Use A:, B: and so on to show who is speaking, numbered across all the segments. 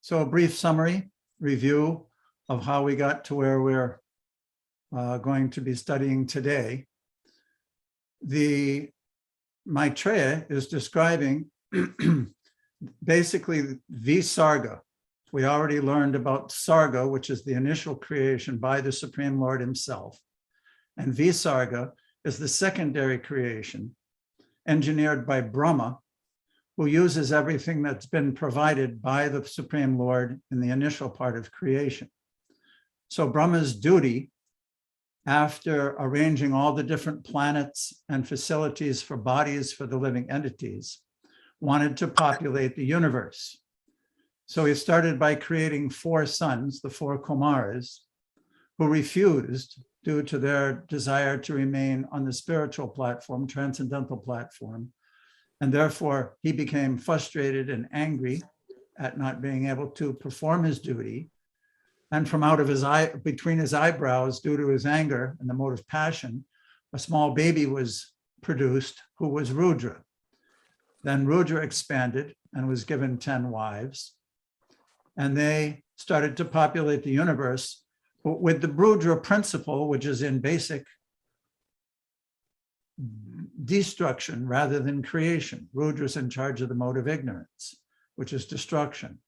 A: So a brief summary, review of how we got to where we're going to be studying today. The Maitreya is describing basically Visarga. We already learned about Sarga, which is the initial creation by the Supreme Lord himself. And Visarga is the secondary creation engineered by Brahma, who uses everything that's been provided by the Supreme Lord in the initial part of creation. So Brahma's duty, after arranging all the different planets and facilities for bodies for the living entities, wanted to populate the universe. So he started by creating 4 sons, the 4 Kumaras, who refused due to their desire to remain on the spiritual platform, transcendental platform. And therefore, he became frustrated and angry at not being able to perform his duty. And from out of his eye, between his eyebrows, due to his anger and the mode of passion, a small baby was produced who was Rudra. Then Rudra expanded and was given 10 wives. And they started to populate the universe with the Rudra principle, which is in basic destruction rather than creation. Rudra's in charge of the mode of ignorance, which is destruction.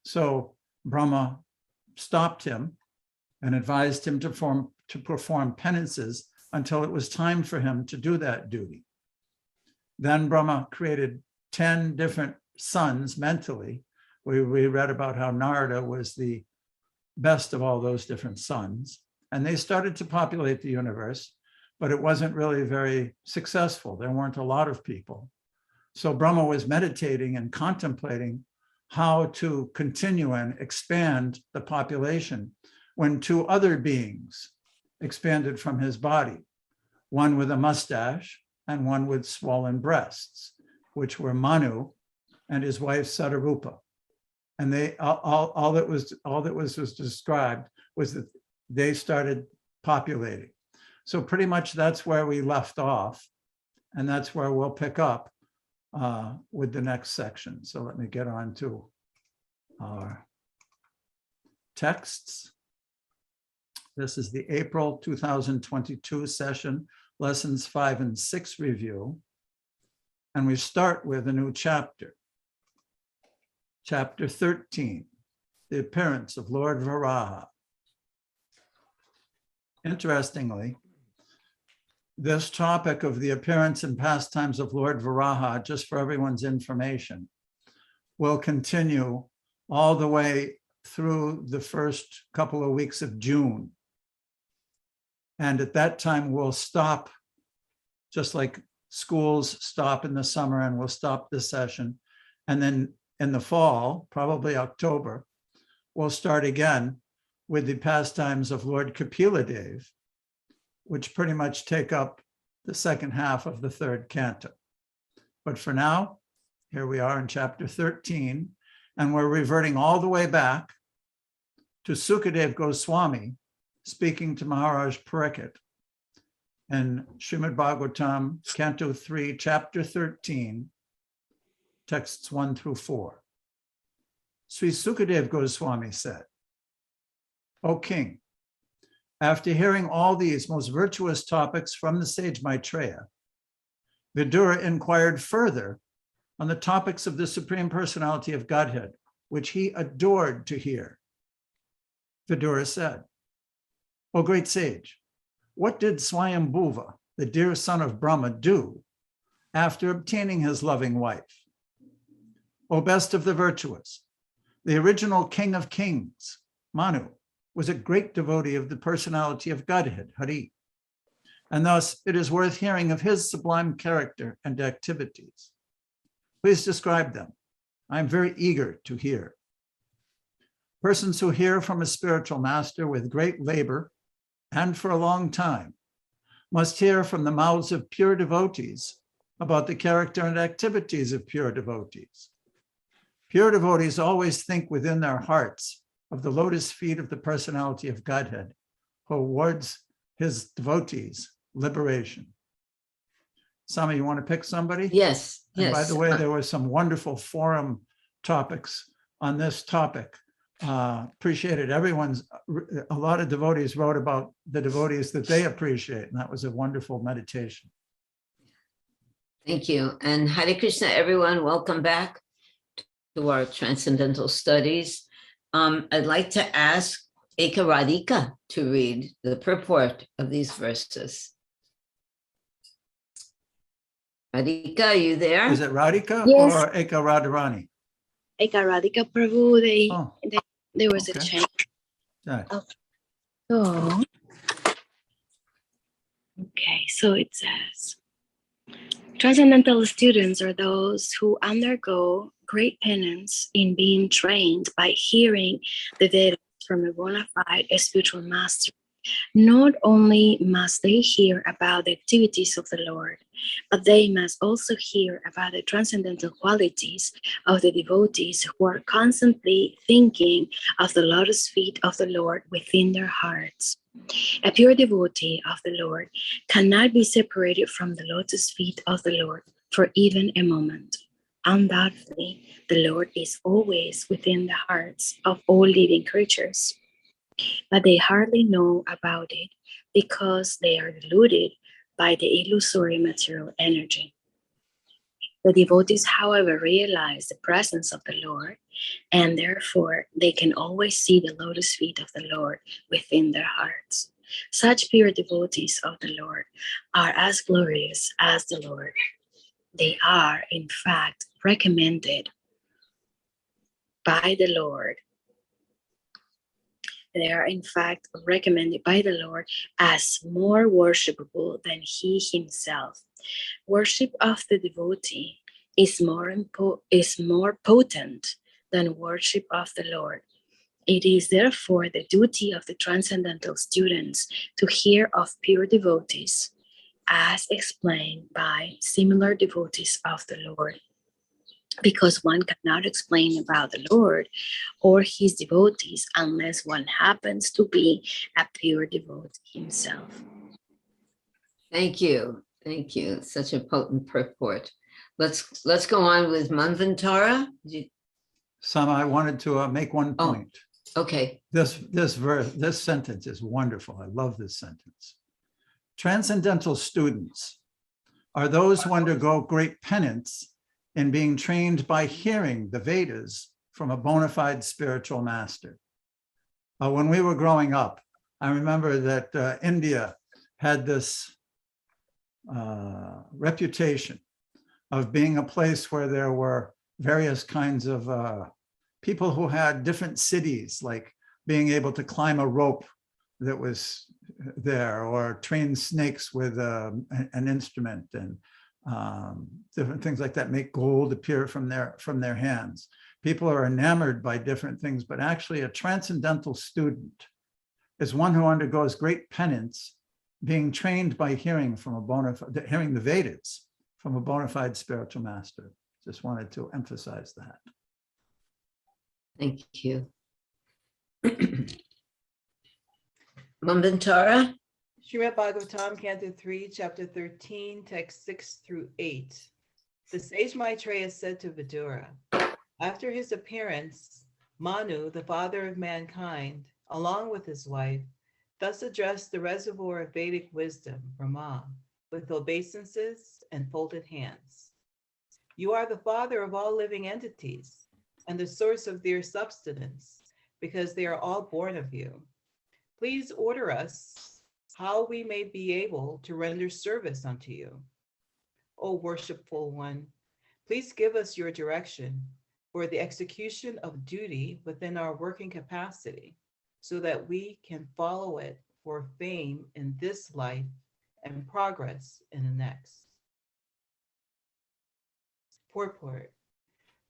A: So Brahma stopped him and advised him to perform penances until it was time for him to do that duty. Then Brahma created 10 different sons mentally. We read about how Narada was the best of all those different sons, and they started to populate the universe, but it wasn't really very successful. There weren't a lot of people. So Brahma was meditating and contemplating how to continue and expand the population when 2 other beings expanded from his body, one with a mustache and one with swollen breasts, which were Manu and his wife Satarupa. And they all that was described was that they started populating. So pretty much that's where we left off, and that's where we'll pick up with the next section. So let me get on to our texts. This is the April 2022 session, lessons 5 and 6 review. And we start with a new chapter. Chapter 13, the appearance of Lord Varaha. Interestingly, this topic of the appearance and pastimes of Lord Varaha, just for everyone's information, will continue all the way through the first couple of weeks of June. And at that time, we'll stop, just like schools stop in the summer, and we'll stop this session. And then in the fall, probably October, we'll start again with the pastimes of Lord Kapila-Dev, which pretty much take up the second half of the 3rd canto. But for now, here we are in chapter 13, and we're reverting all the way back to Sukadev Goswami speaking to Maharaj Parikshit in Srimad-Bhagavatam, Canto 3, Chapter 13, texts 1 through 4. Sri Sukadev Goswami said, "O king, after hearing all these most virtuous topics from the sage Maitreya, Vidura inquired further on the topics of the Supreme Personality of Godhead, which he adored to hear. Vidura said, O great sage, what did Swayambhuva, the dear son of Brahma, do after obtaining his loving wife? O best of the virtuous, the original king of kings, Manu, was a great devotee of the personality of Godhead, Hari, and thus it is worth hearing of his sublime character and activities. Please describe them. I am very eager to hear. Persons who hear from a spiritual master with great labor and for a long time must hear from the mouths of pure devotees about the character and activities of pure devotees. Pure devotees always think within their hearts of the lotus feet of the personality of Godhead, who awards his devotees liberation. Sami, you want to pick somebody?
B: Yes,
A: And
B: yes.
A: by the way, there were some wonderful forum topics on this topic. Appreciated everyone's, a lot of devotees wrote about the devotees that they appreciate, and that was a wonderful meditation.
B: Thank you. And Hare Krishna, everyone. Welcome back to our Transcendental Studies. I'd like to ask Eka Radhika to read the purport of these verses. Radhika, are you there?
A: Is it Radhika
C: Yes.
A: or Eka Radharani?
C: Eka Radhika Prabhu, there was
A: okay.
C: a change.
A: Right.
C: So, okay, so it says, transcendental students are those who undergo great penance in being trained by hearing the Vedas from a bona fide spiritual master. Not only must they hear about the activities of the Lord, but they must also hear about the transcendental qualities of the devotees who are constantly thinking of the lotus feet of the Lord within their hearts. A pure devotee of the Lord cannot be separated from the lotus feet of the Lord for even a moment. Undoubtedly, the Lord is always within the hearts of all living creatures, but they hardly know about it because they are deluded by the illusory material energy. The devotees, however, realize the presence of the Lord, and therefore they can always see the lotus feet of the Lord within their hearts. Such pure devotees of the Lord are as glorious as the Lord. They are, in fact, recommended by the Lord. They are, in fact, recommended by the Lord as more worshipable than He Himself. Worship of the devotee is more potent than worship of the Lord. It is therefore the duty of the transcendental students to hear of pure devotees, as explained by similar devotees of the Lord. Because one cannot explain about the Lord or his devotees unless one happens to be a pure devotee himself.
B: Thank you. Thank you. Such a potent purport. Let's go on with Manvantara.
A: Some I wanted to make one point.
B: Okay.
A: This sentence is wonderful. I love this sentence. Transcendental students are those who undergo great penance in being trained by hearing the Vedas from a bona fide spiritual master. When we were growing up, I remember that India had this reputation of being a place where there were various kinds of people who had different cities, like being able to climb a rope that was there, or train snakes with an instrument, and different things like that, make gold appear from their hands. People are enamored by different things, but actually a transcendental student is one who undergoes great penance, being trained by hearing the Vedas from a bona fide spiritual master. Just wanted to emphasize that.
B: Thank you. Manvantara.
D: Srimad-Bhagavatam, Canto 3, Chapter 13, Text 6 through 8. The sage Maitreya said to Vidura, after his appearance, Manu, the father of mankind, along with his wife, thus addressed the reservoir of Vedic wisdom, Brahma, with obeisances and folded hands. You are the father of all living entities and the source of their subsistence, because they are all born of you. Please order us how we may be able to render service unto you. O worshipful one, please give us your direction for the execution of duty within our working capacity, so that we can follow it for fame in this life and progress in the next. Purport.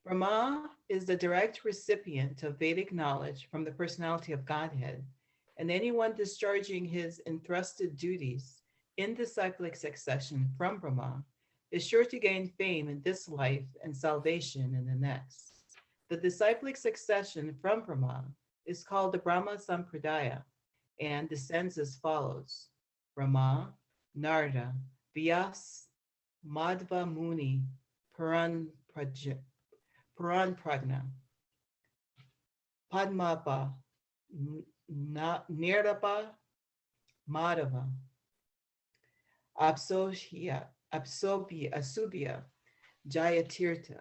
D: Brahma is the direct recipient of Vedic knowledge from the personality of Godhead, and anyone discharging his entrusted duties in disciplic succession from Brahma is sure to gain fame in this life and salvation in the next. The disciplic succession from Brahma is called the Brahma-Sampradaya and descends as follows: Brahma, Narada, Vyas, Madhva Muni, Puran Prajna. Padmapa, Nirapa, Madhava, Asubhya, Jayatirtha,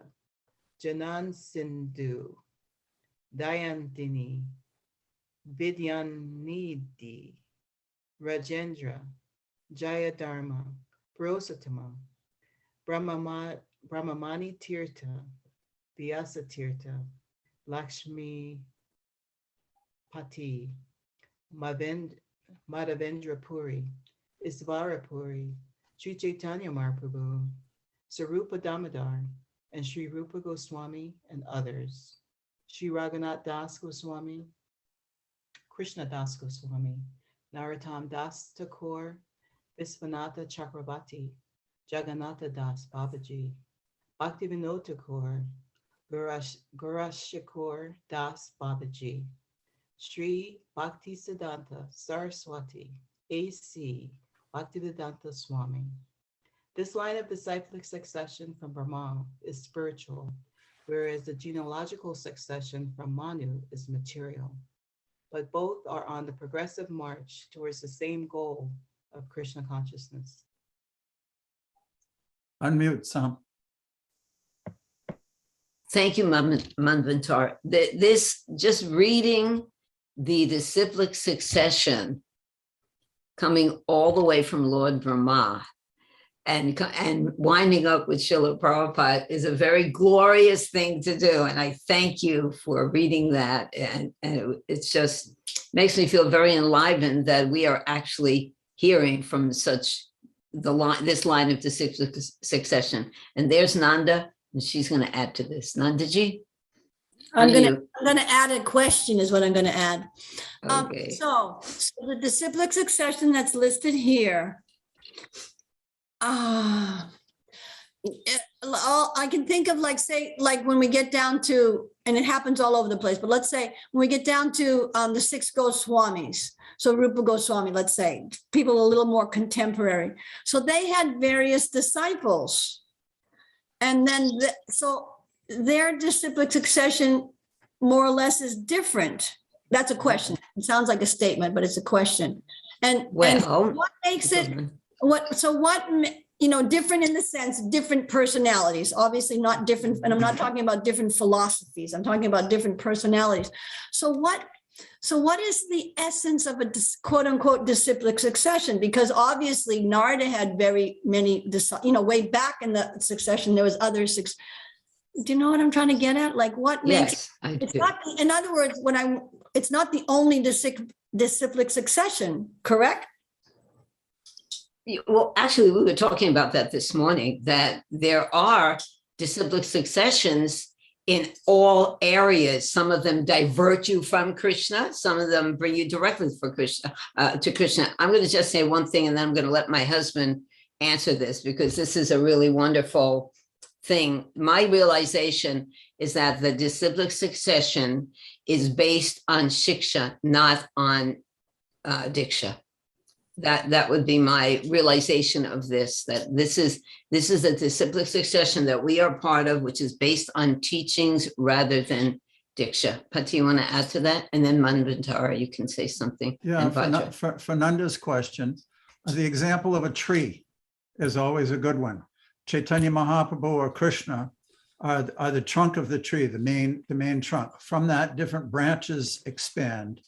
D: Janan Sindhu, Dayantini, Vidyanidhi, Rajendra, Jayadharma, Prosatama, Brahmamani Tirtha, Vyasa Tirtha, Lakshmi Pati, Madhavendra Puri, Isvara Puri, Sri Chaitanya Mahaprabhu, Sarupa Damodar, and Sri Rupa Goswami and others. Sri Raghunath Das Goswami, Krishna Das Goswami, Narottam Das Thakur, Visvanatha Chakravarti, Jagannatha Das Babaji, Bhaktivinoda Thakur, Gaurashakur Das Babaji, Sri Bhaktisiddhanta Saraswati, A.C. Bhaktivedanta Swami. This line of disciplic succession from Brahma is spiritual, whereas the genealogical succession from Manu is material. But both are on the progressive march towards the same goal of Krishna consciousness.
A: Unmute, Sam.
B: Thank you, Manvantar. This, just reading the disciplic succession coming all the way from Lord Brahma and winding up with Srila Prabhupada is a very glorious thing to do. And I thank you for reading that. And it's just makes me feel very enlivened that we are actually hearing from such this line of disciplic succession. And there's Nanda, and she's going to add to this. Nandaji?
E: I'm gonna add a question is what I'm gonna add.
B: Okay.
E: So the disciplic succession that's listed here. I can think of like when we get down to, and it happens all over the place, but let's say when we get down to the 6 Goswamis, so Rupa Goswami, let's say, people a little more contemporary. So they had various disciples. And then, so their disciplic succession more or less is different. That's a question. It sounds like a statement, but it's a question. And what makes it, different in the sense, different personalities, obviously not different. And I'm not talking about different philosophies. I'm talking about different personalities. So what is the essence of a quote unquote disciplic succession? Because obviously Narada had very many, way back in the succession, there was other do you know what I'm trying to get at? Like what makes it's not, in other words, it's not the only disciplic succession, correct?
B: Well, actually, we were talking about that this morning, that there are disciplic successions in all areas. Some of them divert you from Krishna. Some of them bring you directly to Krishna. I'm going to just say one thing, and then I'm going to let my husband answer this, because this is a really wonderful thing. My realization is that the disciplic succession is based on shiksha, not on diksha. That would be my realization of this, that this is a disciplic succession that we are part of, which is based on teachings rather than diksha. Pati, you want to add to that? And then Manvantara, you can say something.
A: Yeah, for Nanda's question, the example of a tree is always a good one. Chaitanya Mahaprabhu or Krishna are the trunk of the tree, the main trunk. From that, different branches expand.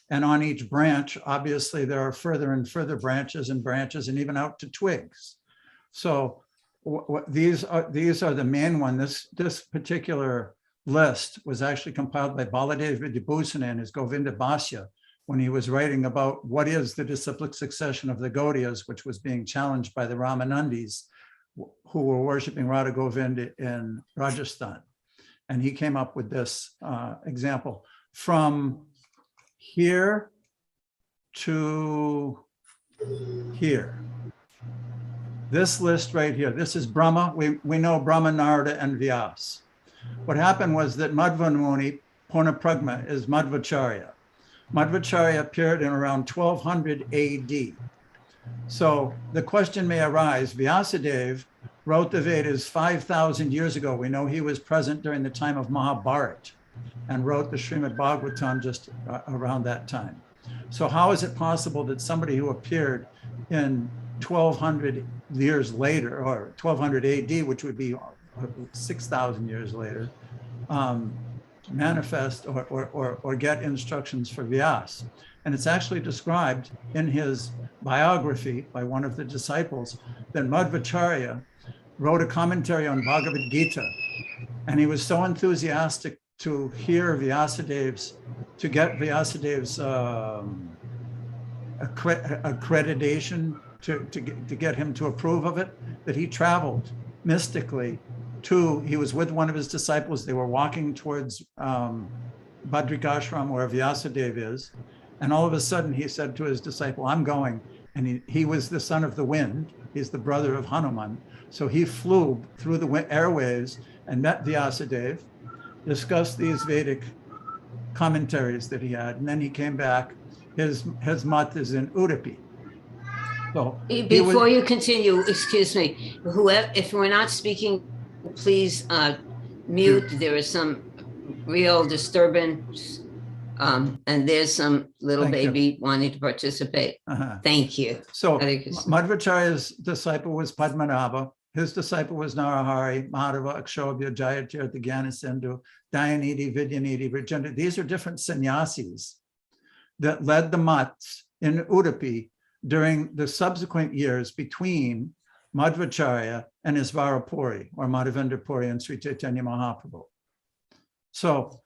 A: And on each branch, obviously, there are further and further branches and even out to twigs. So these are the main one. This particular list was actually compiled by Baladev Vidyabhusana in his Govinda Bhashya when he was writing about what is the disciplic succession of the Gaudiyas, which was being challenged by the Ramanandis, who were worshiping Radha Govinda in Rajasthan. And he came up with this example from here to here. This list right here, this is Brahma. We know Brahma, Narada, and Vyas. What happened was that Madhva Muni, Purnapragma, is Madhvacharya. Madhvacharya appeared in around 1200 AD. So the question may arise, Vyasadeva wrote the Vedas 5,000 years ago. We know he was present during the time of Mahabharata. and wrote the Srimad-Bhagavatam just around that time. So how is it possible that somebody who appeared in 1200 years later, or 1200 AD, which would be 6,000 years later, manifest or get instructions for Vyas? And it's actually described in his biography by one of the disciples that Madhvacharya wrote a commentary on Bhagavad Gita, and he was so enthusiastic to hear Vyasadev's, to get Vyasadev's accreditation to get him to approve of it, that he traveled mystically he was with one of his disciples. They were walking towards Badrikashram, where Vyasadev is. And all of a sudden he said to his disciple, I'm going. And he was the son of the wind. He's the brother of Hanuman. So he flew through the airwaves and met Vyasadev, discussed these Vedic commentaries that he had. And then he came back. His mat is in Udupi. So
B: before you continue, excuse me, whoever, if we're not speaking, please mute. There is some real disturbance, and there's some little baby wanting to participate. Thank you.
A: So Madhvacharya's disciple was Padmanabha. His disciple was Narahari, Madhava, Akshobhya, Jayatirtha, Gyanasindhu, Dayanidhi, Vidyanidhi, Virjendra. These are different sannyasis that led the mats in Udupi during the subsequent years between Madhvacharya and his Varapuri, or Madhavendra Puri and Sri Chaitanya Mahaprabhu. So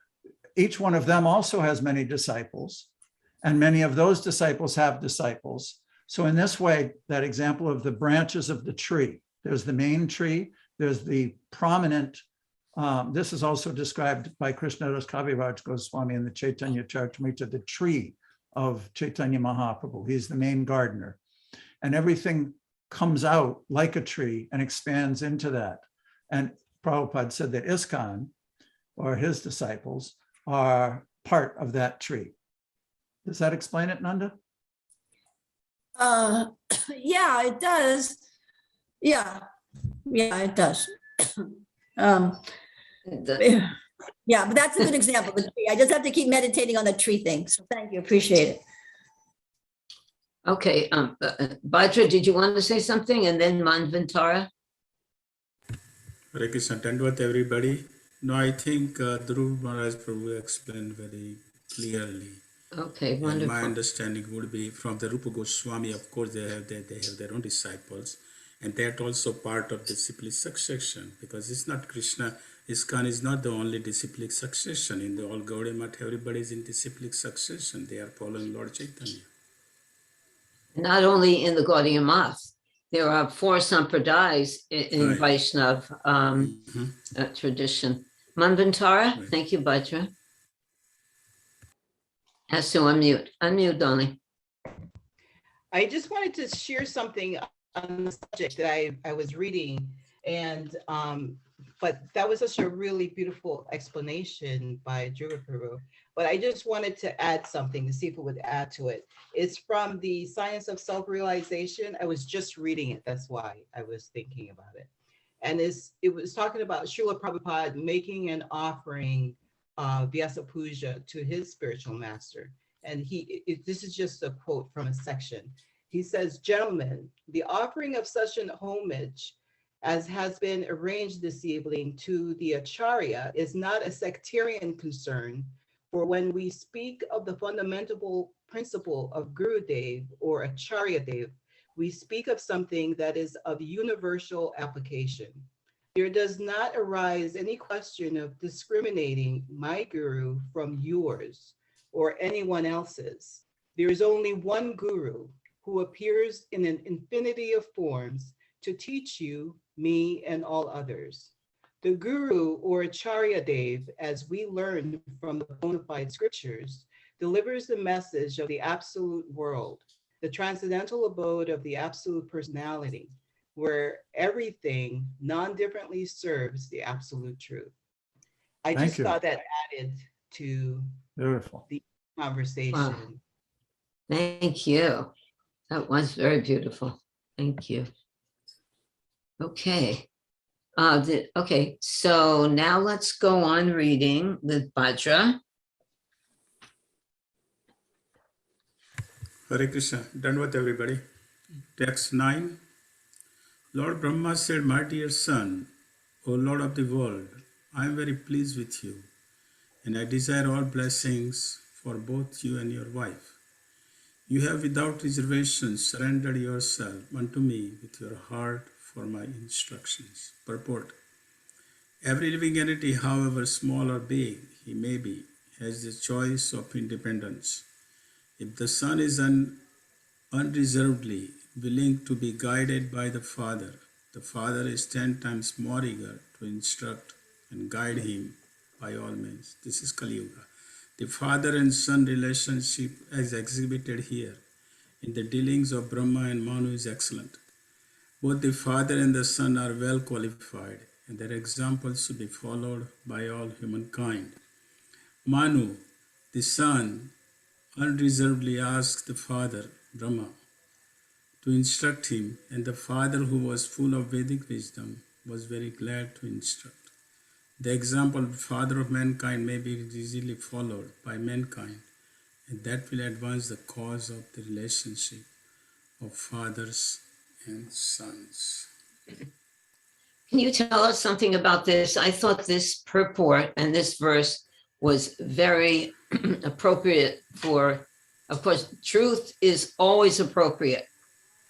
A: each one of them also has many disciples, and many of those disciples have disciples. So in this way, that example of the branches of the tree, there's the main tree, there's the prominent, this is also described by Krishna Das Kaviraj Goswami in the Chaitanya Charitamrita, the tree of Chaitanya Mahaprabhu. He's the main gardener. And everything comes out like a tree and expands into that. And Prabhupada said that ISKCON, or his disciples, are part of that tree. Does that explain it, Nanda?
E: Yeah, it does. Yeah, it does. Yeah, but that's a good example. The tree. I just have to keep meditating on the tree thing. So thank you, appreciate it.
B: Okay, Bhadra, did you want to say something? And then Manvantara?
F: Hare Krishna, Dandavad everybody. No, I think Dhruv Maharaj Prabhu explained very clearly.
B: Okay,
F: And
B: wonderful.
F: my understanding would be from the Rupa Goswami, of course, they have their own disciples. And that also part of disciplic succession, because it's not Krishna, ISKCON is not the only disciplic succession. In the all Gaudiya Math, everybody is in disciplic succession. They are following Lord Chaitanya.
B: Not only in the Gaudiya Math, there are 4 Sampradayas in
F: Right.
B: Vaishnav tradition. Manvantara,
F: Right.
B: thank you, Bhadra. Has to unmute. Unmute, Donnie.
D: I just wanted to share something on the subject that I was reading, and but that was such a really beautiful explanation by Dhruva Prabhu. But I just wanted to add something to see if it would add to it. It's from the Science of Self-Realization. I was just reading it. That's why I was thinking about it. And it was talking about Srila Prabhupada making an offering Vyasa Puja to his spiritual master. And this is just a quote from a section. He says, "Gentlemen, the offering of such an homage as has been arranged this evening to the Acharya is not a sectarian concern, for when we speak of the fundamental principle of Gurudev or Acharya Dev, we speak of something that is of universal application. There does not arise any question of discriminating my guru from yours or anyone else's. There is only one guru who appears in an infinity of forms to teach you, me, and all others. The guru or Acharya Dev, as we learn from the bona fide scriptures, delivers the message of the absolute world, the transcendental abode of the absolute personality, where everything non-differently serves the absolute truth." I
A: Thank
D: just
A: you.
D: thought that added to
A: Beautiful.
D: the conversation.
B: Wow. Thank you. That was very beautiful. Thank you. Okay. Okay, so now let's go on reading the Vajra.
F: Hare Krishna. Done with everybody. Text 9. Lord Brahma said, my dear son, O Lord of the world, I am very pleased with you, and I desire all blessings for both you and your wife. You have without reservation surrendered yourself unto me with your heart for my instructions. Purport. Every living entity, however small or big he may be, has the choice of independence. If the son is unreservedly willing to be guided by the father is 10 times more eager to instruct and guide him by all means. This is Kali Yuga. The father and son relationship as exhibited here in the dealings of Brahma and Manu is excellent. Both the father and the son are well qualified, and their examples should be followed by all humankind. Manu, the son, unreservedly asked the father, Brahma, to instruct him, and the father, who was full of Vedic wisdom, was very glad to instruct. The example of the father of mankind may be easily followed by mankind, and that will advance the cause of the relationship of fathers and sons.
B: Can you tell us something about this? I thought this purport and this verse was very appropriate for, of course, truth is always appropriate.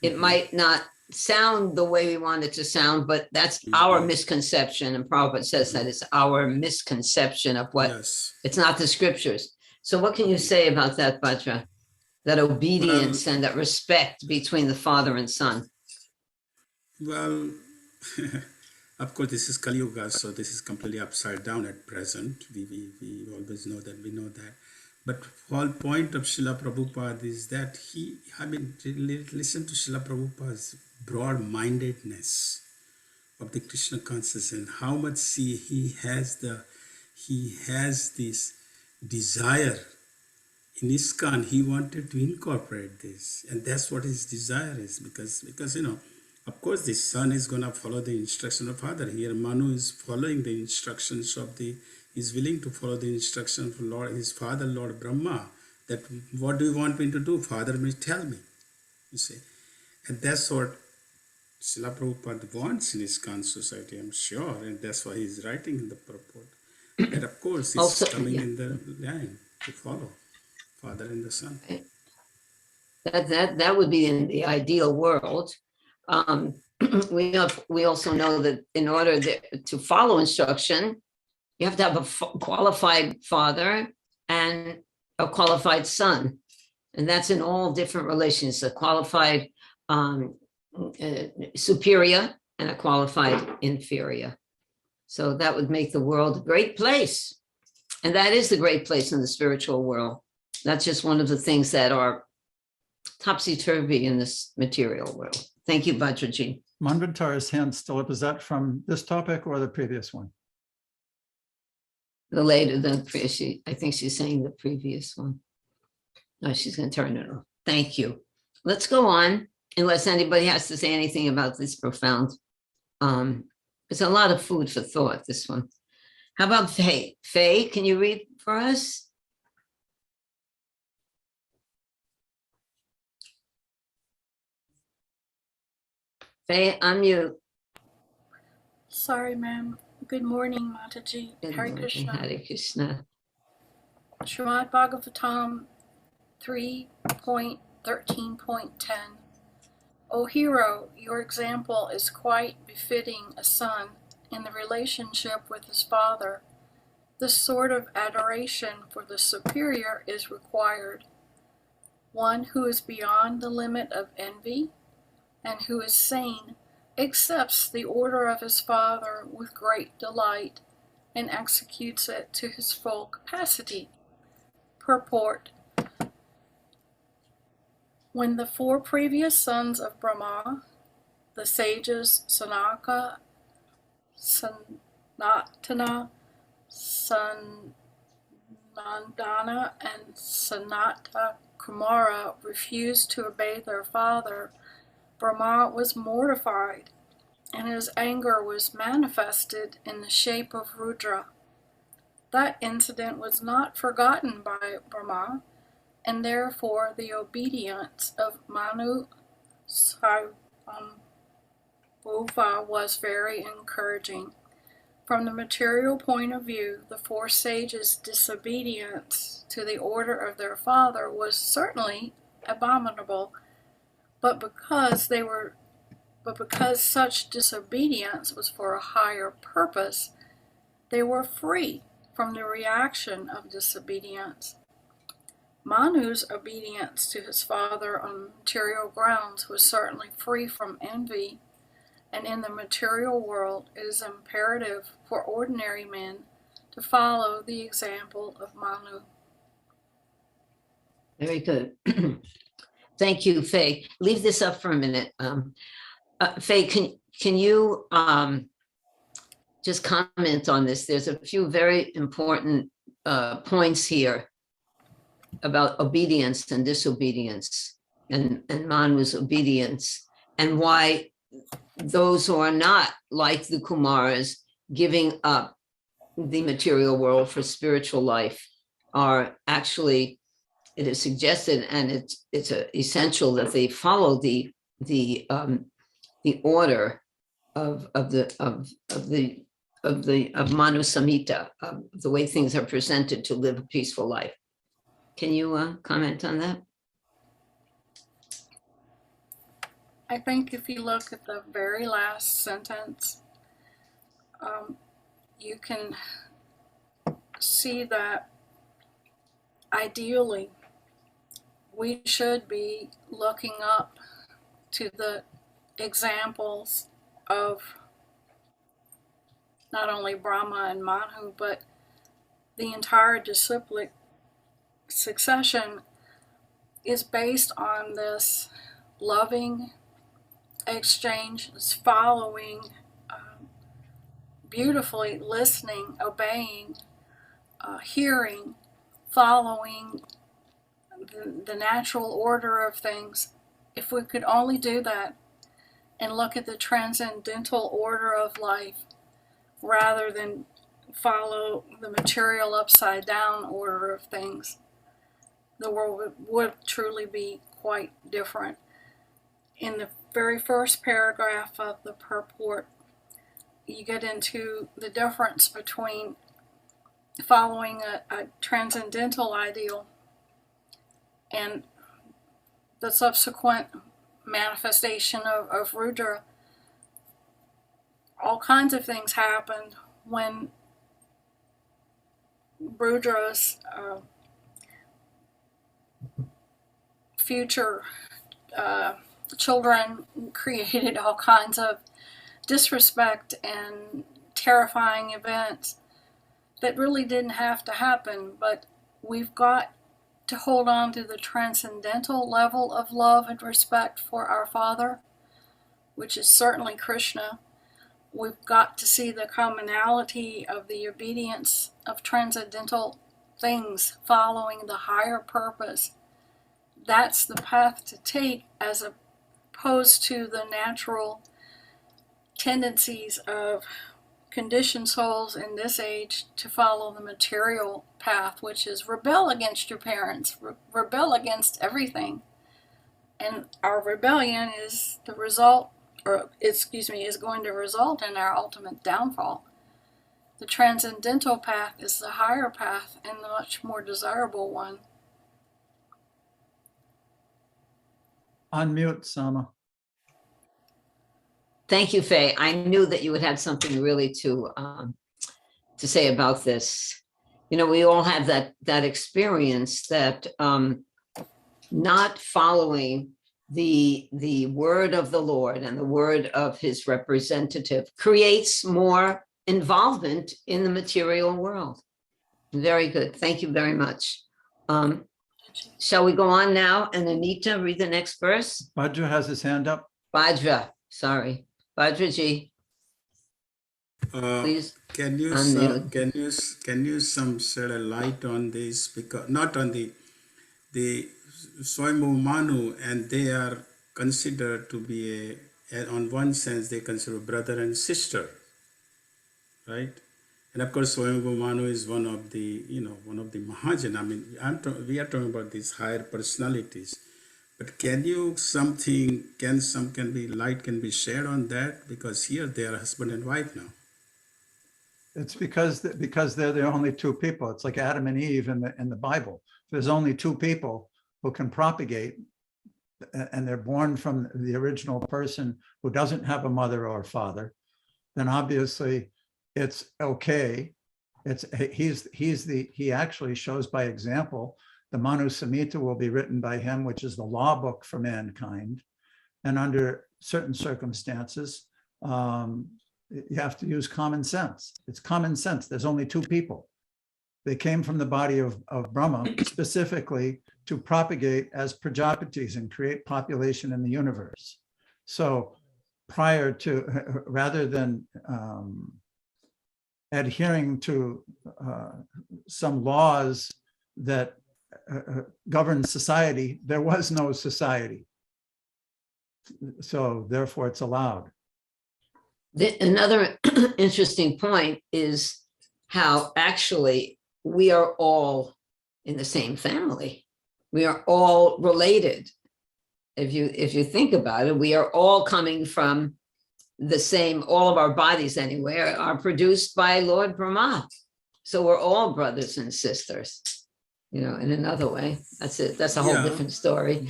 B: It might not sound the way we want it to sound, but that's our misconception. And Prabhupada says that it's our misconception of what,
F: Yes.
B: it's not the scriptures. So what can you say about that, Vajra? That obedience and that respect between the father and son?
F: Well, of course, this is Kali Yuga, so this is completely upside down at present. We always know that, we know that. But whole point of Srila Prabhupada is that listen to Srila Prabhupada's broad-mindedness of the Krishna consciousness and how much he has this desire. In ISKCON, he wanted to incorporate this, and that's what his desire is, because of course, the son is going to follow the instruction of father. Here, Manu is following the instructions is willing to follow the instruction of his father, Lord Brahma, that what do you want me to do? Father may tell me, you see. And that's what Srila Prabhupada wants in his society, I'm sure, and that's why he's writing in the purport. That of course is
B: Also,
F: coming
B: yeah.
F: in the line to follow father and the son.
B: That would be in the ideal world. We also know that in order to follow instruction, you have to have a qualified father and a qualified son. And that's in all different relations, a qualified superior and a qualified inferior. So that would make the world a great place. And that is the great place in the spiritual world. That's just one of the things that are topsy-turvy in this material world. Thank you, Bhadraji.
A: Manvantara's hand still up. Is that from this topic or the previous one?
B: I think she's saying the previous one. No, she's going to turn it off. Thank you. Let's go on, unless anybody has to say anything about this profound. It's a lot of food for thought, this one. How about Faye? Faye, can you read for us? Faye, unmute.
G: Sorry, ma'am. Good morning, Mataji.
B: Good
G: Hare
B: morning,
G: Krishna.
B: Hare Krishna.
G: Srimad-Bhagavatam 3.13.10. O hero, your example is quite befitting a son in the relationship with his father. This sort of adoration for the superior is required. One who is beyond the limit of envy and who is sane accepts the order of his father with great delight and executes it to his full capacity. Purport. When the four previous sons of Brahma, the sages Sanaka, Sanatana, Sanandana, and Sanata Kumara refused to obey their father, Brahma was mortified and his anger was manifested in the shape of Rudra. That incident was not forgotten by Brahma, and therefore the obedience of Manu was very encouraging. From the material point of view, the four sages' disobedience to the order of their father was certainly abominable, but because such disobedience was for a higher purpose, they were free from the reaction of disobedience. Manu's obedience to his father on material grounds was certainly free from envy, and in the material world it is imperative for ordinary men to follow the example of Manu.
B: Very good. Thank you, Faye. Leave this up for a minute. Faye, can you just comment on this? There's a few very important points here about obedience and disobedience, and Manu's obedience, and why those who are not like the Kumaras giving up the material world for spiritual life are actually, it is suggested, and it's essential that they follow the order of Manu Samhita, the way things are presented to live a peaceful life. Can you comment on that?
G: I think if you look at the very last sentence, you can see that ideally we should be looking up to the examples of not only Brahma and Manu, but the entire disciplic succession is based on this loving exchange, this following, beautifully listening, obeying, hearing, following the natural order of things. If we could only do that and look at the transcendental order of life rather than follow the material upside down order of things, the world would truly be quite different. In the very first paragraph of the purport, you get into the difference between following a transcendental ideal and the subsequent manifestation of Rudra. All kinds of things happened when Rudra's future children created all kinds of disrespect and terrifying events that really didn't have to happen, but we've got to hold on to the transcendental level of love and respect for our Father, which is certainly Krishna. We've got to see the commonality of the obedience of transcendental things following the higher purpose. That's the path to take, as opposed to the natural tendencies of conditioned souls in this age to follow the material path, which is rebel against your parents, rebel against everything. And our rebellion is the result, is going to result in our ultimate downfall. The transcendental path is the higher path and the much more desirable one.
A: Unmute, Sama.
B: Thank you, Faye. I knew that you would have something really to say about this. You know, we all have that experience that not following the word of the Lord and the word of his representative creates more involvement in the material world. Very good. Thank you very much. Shall we go on now? And Anita, read the next verse.
A: Bhadra has his hand up.
B: Bhadra, sorry. Bhadraji, please.
F: Can you shed a light on this? Because not on the Swayambhu Manu, and they are considered to be and on one sense they consider brother and sister, right? And of course, Swayambhu Manu is one of the, one of the Mahajan. I mean, we are talking about these higher personalities. But can light can be shared on that? Because here they are husband and wife now.
A: It's because they're the only two people. It's like Adam and Eve in the Bible. There's only two people who can propagate, and they're born from the original person who doesn't have a mother or father. Then obviously it's okay. He actually shows by example. The Manu Samhita will be written by him, which is the law book for mankind. And under certain circumstances, you have to use common sense. It's common sense. There's only two people. They came from the body of Brahma specifically to propagate as Prajapatis and create population in the universe. So prior to, rather than adhering to some laws that govern society, there was no society. So therefore it's allowed.
B: Another interesting point is how actually we are all in the same family. We are all related. If you think about it, we are all coming from the same, all of our bodies anyway are produced by Lord Brahma. So we're all brothers and sisters, in another way. That's it. That's a whole different story.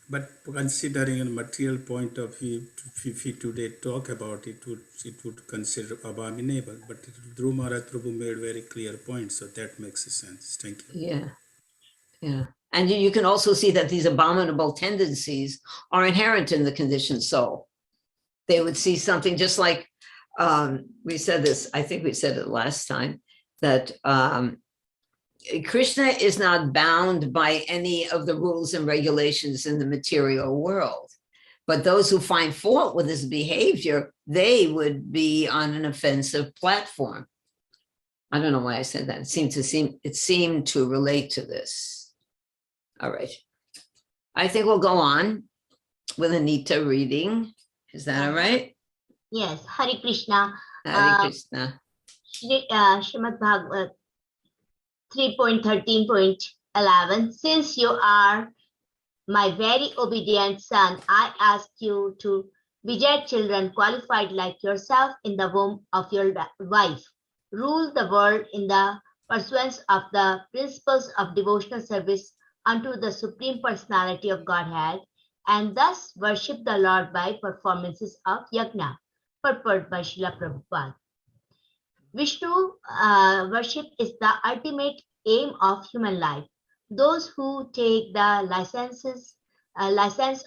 F: But considering a material point of view, if we today talk about it, it would consider abominable. But Dhruv Maharaj Prabhu made very clear points, so that makes sense. Thank you.
B: Yeah. And you can also see that these abominable tendencies are inherent in the conditioned soul. They would see something just like, we said this, I think we said it last time, that Krishna is not bound by any of the rules and regulations in the material world. But those who find fault with his behavior, they would be on an offensive platform. I don't know why I said that. It seemed to relate to this. All right. I think we'll go on with Anita reading. Is that all right?
H: Yes. Hare Krishna.
B: Hare Krishna.
H: Srimad-Bhagavatam 3.13.11. Since you are my very obedient son, I ask you to beget children qualified like yourself in the womb of your wife. Rule the world in the pursuance of the principles of devotional service unto the Supreme Personality of Godhead, and thus worship the Lord by performances of yajna. Purport by Srila Prabhupada. Vishnu worship is the ultimate aim of human life. Those who take the license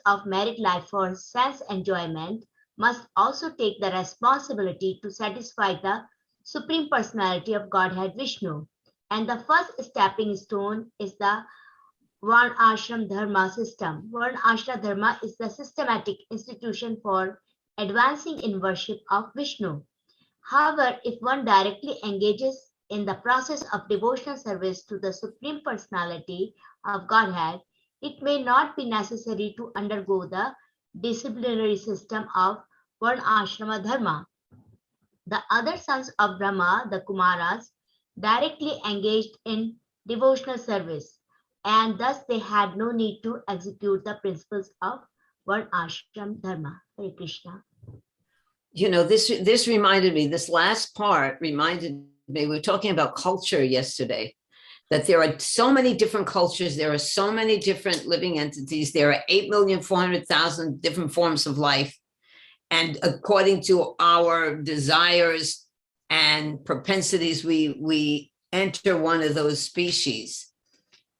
H: of married life for sense enjoyment must also take the responsibility to satisfy the Supreme Personality of Godhead Vishnu. And the first stepping stone is the Varna Ashram Dharma system. Varna Ashram Dharma is the systematic institution for advancing in worship of Vishnu. However, if one directly engages in the process of devotional service to the Supreme Personality of Godhead, it may not be necessary to undergo the disciplinary system of Varna Ashrama Dharma. The other sons of Brahma, the Kumaras, directly engaged in devotional service, and thus they had no need to execute the principles of Varna Ashram Dharma. Hare Krishna.
B: This reminded me, this last part reminded me, we were talking about culture yesterday, that there are so many different cultures, there are so many different living entities, there are 8,400,000 different forms of life. And according to our desires and propensities, we enter one of those species.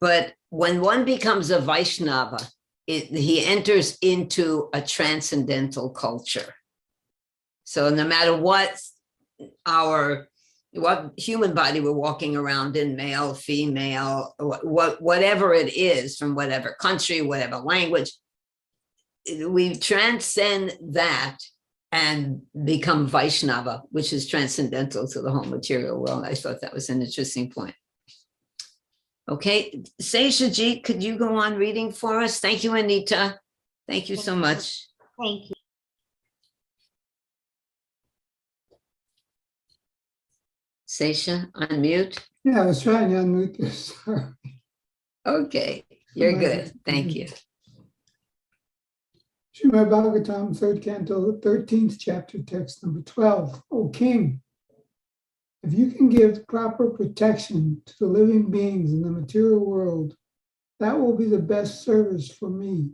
B: But when one becomes a Vaishnava, he enters into a transcendental culture. So no matter what human body we're walking around in, male, female, whatever it is, from whatever country, whatever language, we transcend that and become Vaishnava, which is transcendental to the whole material world. I thought that was an interesting point. Okay, Seshaji, could you go on reading for us? Thank you, Anita. Thank you so much.
H: Thank you.
B: Sesha, unmute.
I: Yeah, I was trying to unmute this. Sorry.
B: Okay, you're good. Thank you.
I: Srimad-Bhagavatam, 3rd Canto, 13th chapter, text number 12. O King, if you can give proper protection to the living beings in the material world, that will be the best service for me.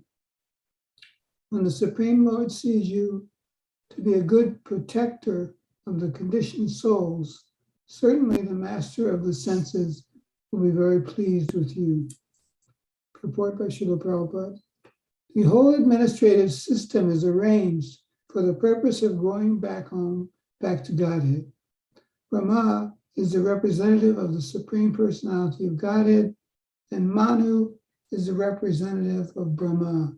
I: When the Supreme Lord sees you to be a good protector of the conditioned souls, certainly the master of the senses will be very pleased with you. Purport by Srila Prabhupada. The whole administrative system is arranged for the purpose of going back home, back to Godhead. Brahma is the representative of the Supreme Personality of Godhead, and Manu is the representative of Brahma.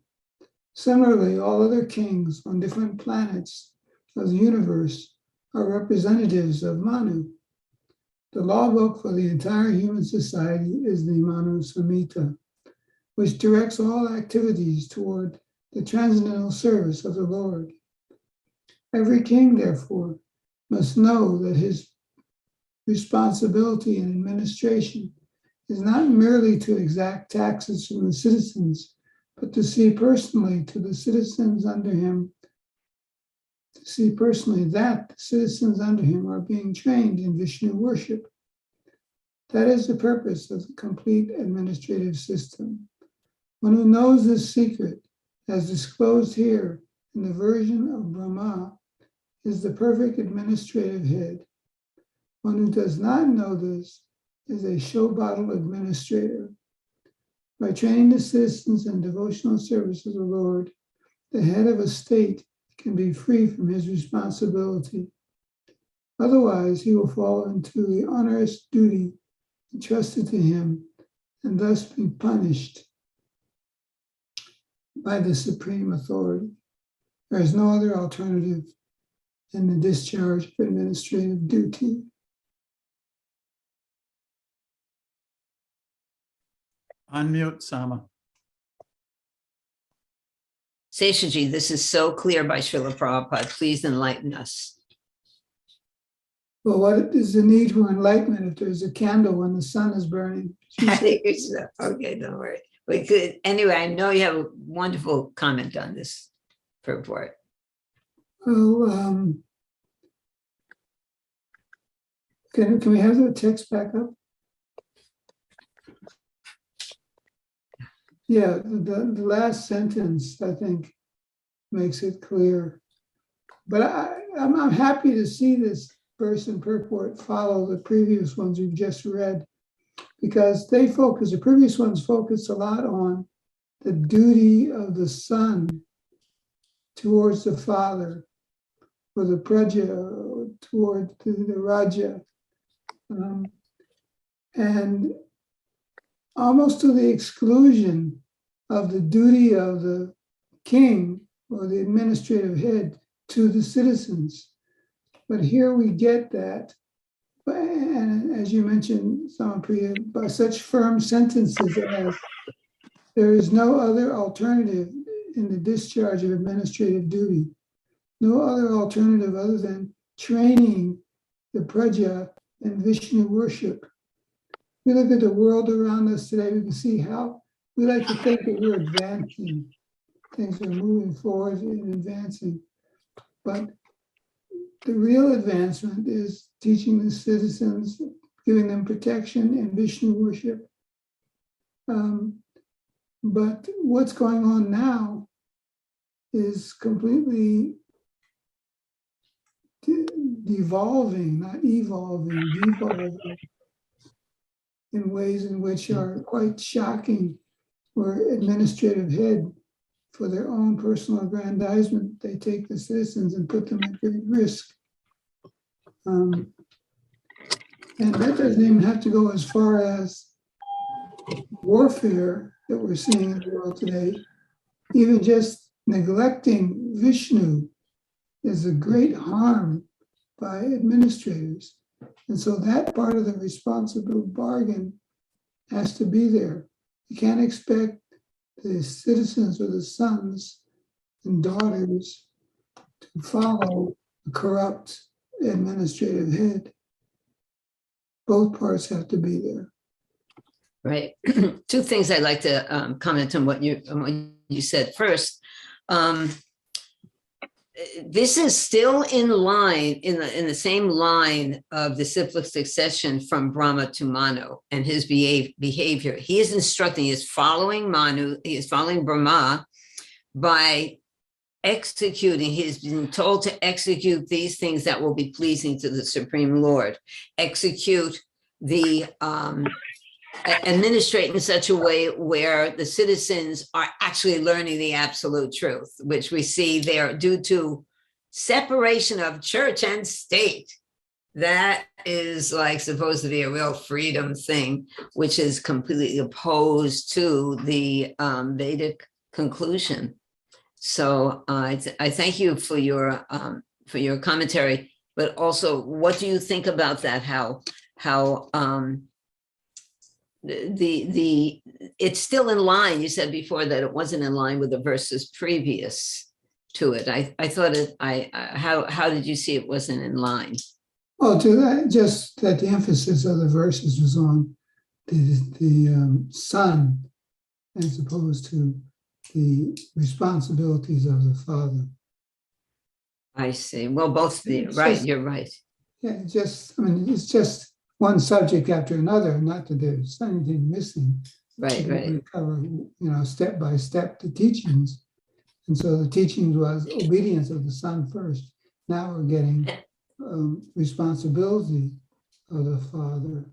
I: Similarly, all other kings on different planets of the universe are representatives of Manu. The law book for the entire human society is the Manu Samhita, which directs all activities toward the transcendental service of the Lord. Every king, therefore, must know that his responsibility in administration is not merely to exact taxes from the citizens, but to see personally to the citizens under him, to see personally that the citizens under him are being trained in Vishnu worship. That is the purpose of the complete administrative system. One who knows this secret, as disclosed here in the version of Brahma, is the perfect administrative head. One who does not know this is a show bottle administrator. By training the citizens in devotional service of the Lord, the head of a state can be free from his responsibility. Otherwise, he will fall into the onerous duty entrusted to him and thus be punished by the supreme authority. There is no other alternative in the discharge of administrative duty.
A: Unmute, Sama.
B: Seshaji, this is so clear by Srila Prabhupada. Please enlighten us.
I: Well, what is the need for enlightenment if there's a candle when the sun is burning?
B: Okay, don't worry. We could, anyway, I know you have a wonderful comment on this purport.
I: Well, can we have the text back up? Yeah, the last sentence, I think, makes it clear. But I'm happy to see this verse and purport follow the previous ones we've just read, because the previous ones focus a lot on the duty of the son towards the father, or the praja, toward the raja. And almost to the exclusion of the duty of the king or the administrative head to the citizens. But here we get that, and as you mentioned, Samapriya, by such firm sentences as there is no other alternative in the discharge of administrative duty, no other alternative other than training the praja in Vishnu worship. We look at the world around us today, we can see how we like to think that we're advancing. Things are moving forward and advancing. But the real advancement is teaching the citizens, giving them protection in Vishnu worship. But what's going on now is completely devolving, not evolving, devolving in ways in which are quite shocking, where administrative head, for their own personal aggrandizement, they take the citizens and put them at great risk. And that doesn't even have to go as far as warfare that we're seeing in the world today. Even just neglecting Vishnu is a great harm by administrators. And so that part of the responsible bargain has to be there. You can't expect the citizens or the sons and daughters to follow a corrupt administrative head. Both parts have to be there.
B: Right. Two things I'd like to comment on what you said. First, this is still in line, in the same line of the cyclic succession from Brahma to Manu and his behavior. He is instructing, he is following Manu, he is following Brahma by executing, he is being told to execute these things that will be pleasing to the Supreme Lord. Execute the, administrate in such a way where the citizens are actually learning the absolute truth, which we see there due to separation of church and state. That is like supposed to be a real freedom thing, which is completely opposed to the Vedic conclusion. So I thank you for your commentary, but also what do you think about that? How it's still in line. You said before that it wasn't in line with the verses previous to it. I thought it, how did you see it wasn't in line?
I: Well, to that, just that the emphasis of the verses was on the son as opposed to the responsibilities of the father.
B: I see. Well, both the right, you're right.
I: Yeah, it's just one subject after another, not that there's anything missing.
B: Right, right.
I: We cover, step by step the teachings. And so the teachings was obedience of the son first. Now we're getting responsibility of the father.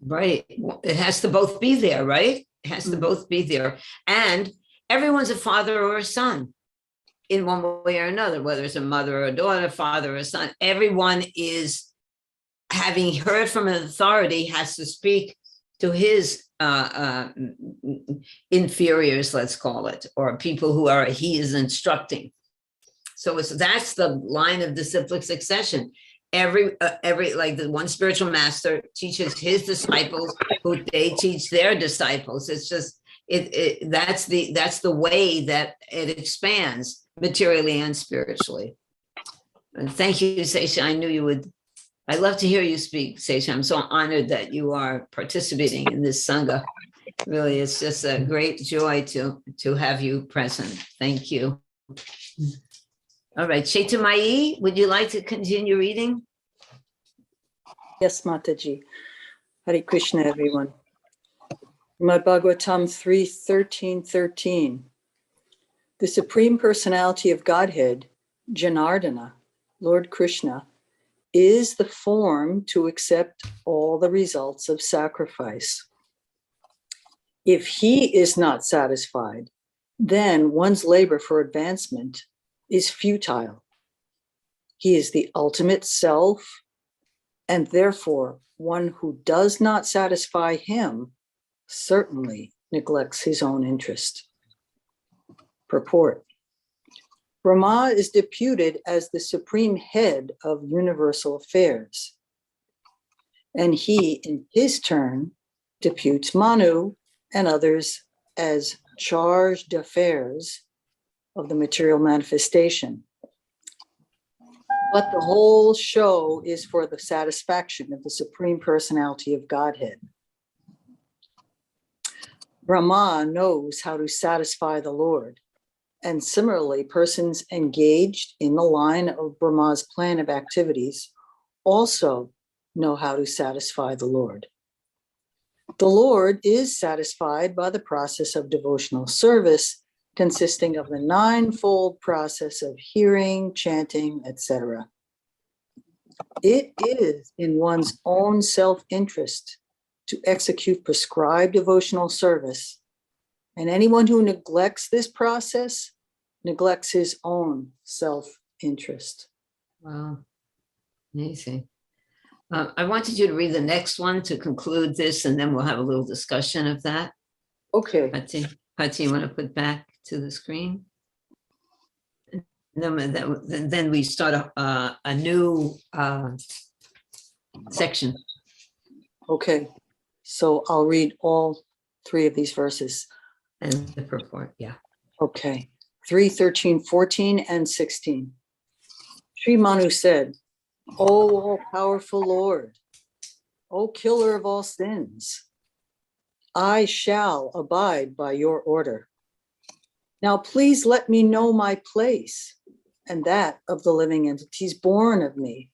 B: Right. It has to both be there, right? It has to both be there. And everyone's a father or a son in one way or another, whether it's a mother or a daughter, father or a son. Everyone is, having heard from an authority, has to speak to his inferiors, let's call it, or people who are he is instructing. So that's the line of disciplic succession. Every like the one spiritual master teaches his disciples, who they teach their disciples. It's just that's the way that it expands materially and spiritually. And thank you, Seisha. I knew you would. I love to hear you speak, Seisha. I'm so honored that you are participating in this Sangha. Really, it's just a great joy to have you present. Thank you. All right, Chaitamayi, would you like to continue reading?
J: Yes, Mataji. Hare Krishna, everyone. Srimad-Bhagavatam 3:13:13. The Supreme Personality of Godhead, Janardana, Lord Krishna, is the form to accept all the results of sacrifice. If he is not satisfied, then one's labor for advancement is futile. He is the ultimate self, and therefore one who does not satisfy him certainly neglects his own interest. Purport. Brahma is deputed as the supreme head of universal affairs, and he, in his turn, deputes Manu and others as charge d'affaires of the material manifestation. But the whole show is for the satisfaction of the Supreme Personality of Godhead. Brahma knows how to satisfy the Lord, and similarly, persons engaged in the line of Brahma's plan of activities also know how to satisfy the Lord. The Lord is satisfied by the process of devotional service, consisting of the ninefold process of hearing, chanting, etc. It is in one's own self-interest to execute prescribed devotional service, and anyone who neglects this process neglects his own self-interest.
B: Wow, amazing. I wanted you to read the next one to conclude this, and then we'll have a little discussion of that.
J: Okay.
B: Pati, you want to put back to the screen? Then we start a new section.
J: Okay, so I'll read all three of these verses.
B: And the purport, yeah.
J: Okay, 3:13, 14, and 16. Sri Manu said, O all-powerful Lord, O killer of all sins, I shall abide by your order. Now, please let me know my place and that of the living entities born of me.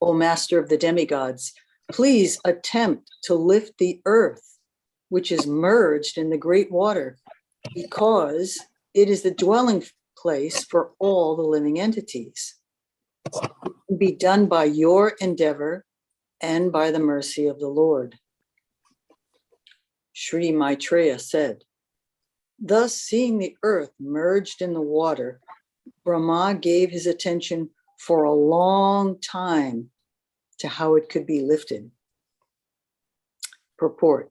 J: O master of the demigods, please attempt to lift the earth, which is merged in the great water, because it is the dwelling place for all the living entities. It can be done by your endeavor and by the mercy of the Lord. Sri Maitreya said, thus seeing the earth merged in the water, Brahma gave his attention for a long time to how it could be lifted. Purport.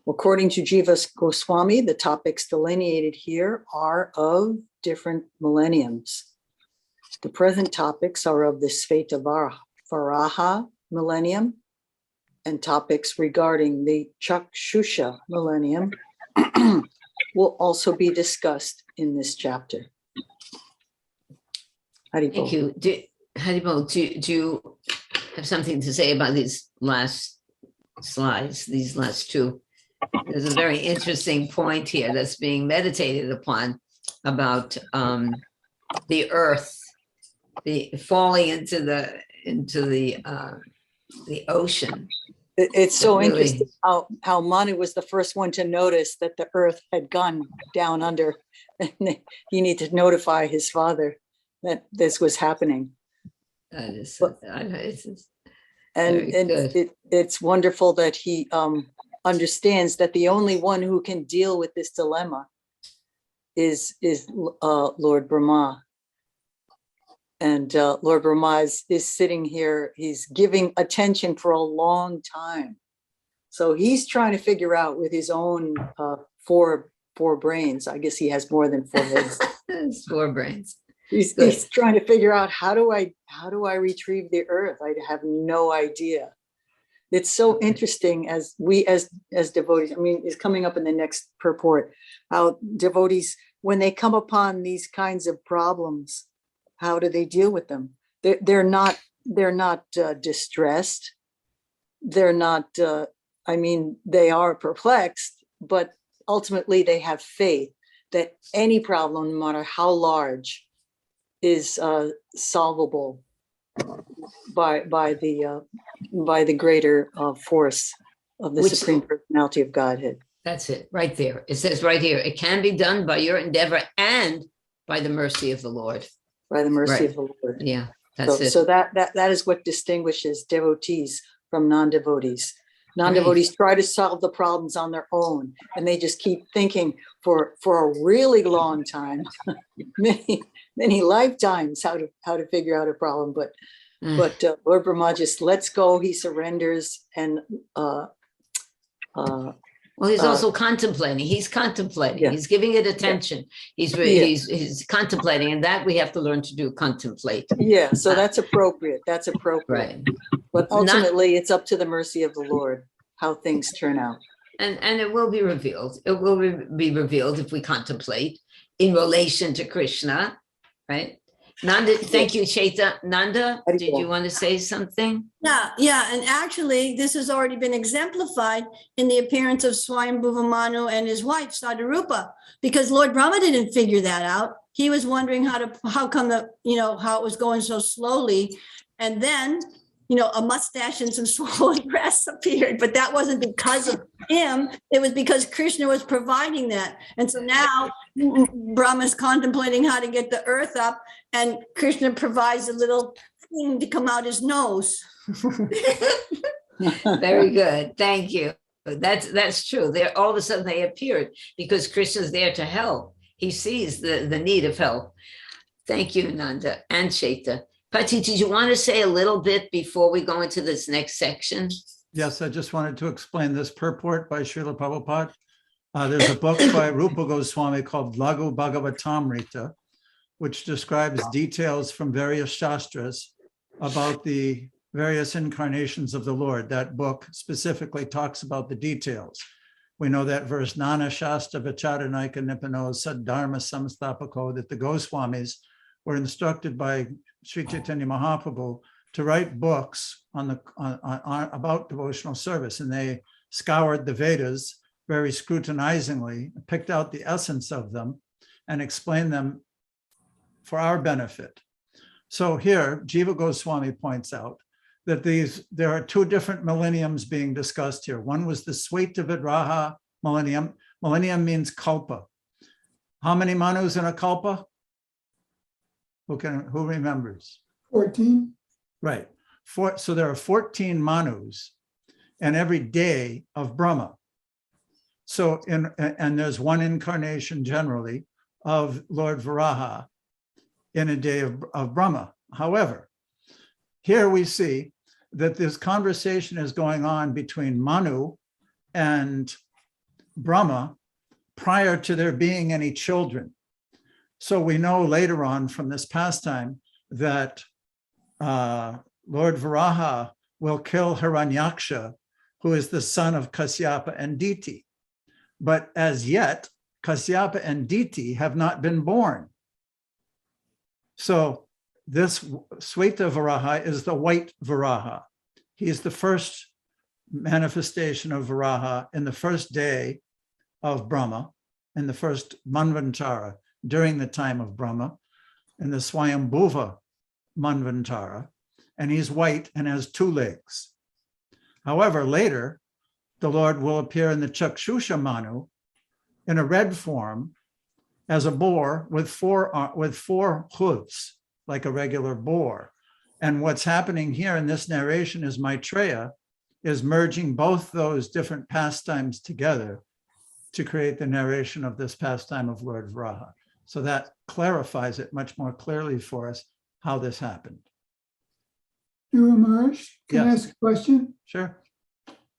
J: According to Jiva Goswami, the topics delineated here are of different millenniums. The present topics are of the Sveta Varaha millennium, and topics regarding the Chakshusha millennium will also be discussed in this chapter. Haribol.
B: Thank you. Haribol, do you have something to say about these last slides, these last two? There's a very interesting point here that's being meditated upon about the earth, the falling into the ocean.
J: It's so
B: Really.
J: interesting how Manu was the first one to notice that the earth had gone down under, and he needed to notify his father that this was happening.
B: That is,
J: it's wonderful that he understands that the only one who can deal with this dilemma is Lord Brahma. And Lord Brahma is sitting here, he's giving attention for a long time. So he's trying to figure out with his own four brains. I guess he has more than four heads.
B: It's 4 brains.
J: He's trying to figure out how do I retrieve the earth? I have no idea. It's so interesting as devotees, I mean, it's coming up in the next purport, how devotees, when they come upon these kinds of problems, how do they deal with them? They're not distressed. They're not, they are perplexed, but ultimately they have faith that any problem, no matter how large, is solvable by the greater force of the Supreme Personality of Godhead.
B: That's it, right there. It says right here, it can be done by your endeavor and by the mercy of the Lord.
J: By the mercy
B: Right.
J: of the Lord.
B: Yeah, that's it.
J: So that is what distinguishes devotees from non-devotees. Non-devotees try to solve the problems on their own, and they just keep thinking for a really long time, many lifetimes, how to figure out a problem. But Lord Brahma just lets go. He surrenders, and
B: well, he's also contemplating. He's contemplating.
J: Yeah.
B: He's giving it attention. He's contemplating, and that we have to learn to do, contemplate.
J: Yeah, so that's appropriate. That's appropriate.
B: Right.
J: But ultimately, it's up to the mercy of the Lord how things turn out.
B: And it will be revealed. It will be revealed if we contemplate in relation to Krishna, right? Nanda, thank you, Chaita. Nanda, did you want to say something?
E: Yeah, and actually, this has already been exemplified in the appearance of Swayambhuva Manu and his wife, Sadarupa, because Lord Brahma didn't figure that out. He was wondering how it was going so slowly, and then, a mustache and some swollen breasts appeared, but that wasn't because of him. It was because Krishna was providing that. And so now Brahma's contemplating how to get the earth up, and Krishna provides a little thing to come out his nose.
B: Very good. Thank you. That's true. All of a sudden they appeared because Krishna's there to help. He sees the need of help. Thank you, Nanda and Chaita. Pati, did you want to say a little bit before we go into this next section?
A: Yes, I just wanted to explain this purport by Srila Prabhupada. There's a book by Rupa Goswami called Lagu Bhagavatamrita, which describes details from various shastras about the various incarnations of the Lord. That book specifically talks about the details. We know that verse, Nana Shastra Vicharanayika Nipano Saddharma Samstapako, that the Goswamis were instructed by Sri Chaitanya Mahaprabhu to write books about devotional service, and they scoured the Vedas very scrutinizingly, picked out the essence of them, and explained them for our benefit. So here, Jiva Goswami points out that there are two different millenniums being discussed here. One was the Sweta Vidraha millennium. Millennium means kalpa. How many manus in a kalpa? Who remembers?
I: 14.
A: Right. So there are 14 manus in every day of Brahma. So and there's one incarnation generally of Lord Varaha in a day of Brahma. However, here we see that this conversation is going on between Manu and Brahma prior to there being any children. So we know later on from this pastime that Lord Varaha will kill Hiranyaksha, who is the son of Kasyapa and Diti. But as yet, Kasyapa and Diti have not been born. So this Sweta Varaha is the white Varaha. He is the first manifestation of Varaha in the first day of Brahma, in the first Manvantara during the time of Brahma, in the Swayambhuva Manvantara, and he's white and has 2 legs. However, later, the Lord will appear in the Chakshusha Manu in a red form as a boar with four hooves, like a regular boar. And what's happening here in this narration is Maitreya is merging both those different pastimes together to create the narration of this pastime of Lord Varaha. So that clarifies it much more clearly for us how this happened.
I: Dhruva Maharaj, can I
A: Yes.
I: ask a question?
A: Sure.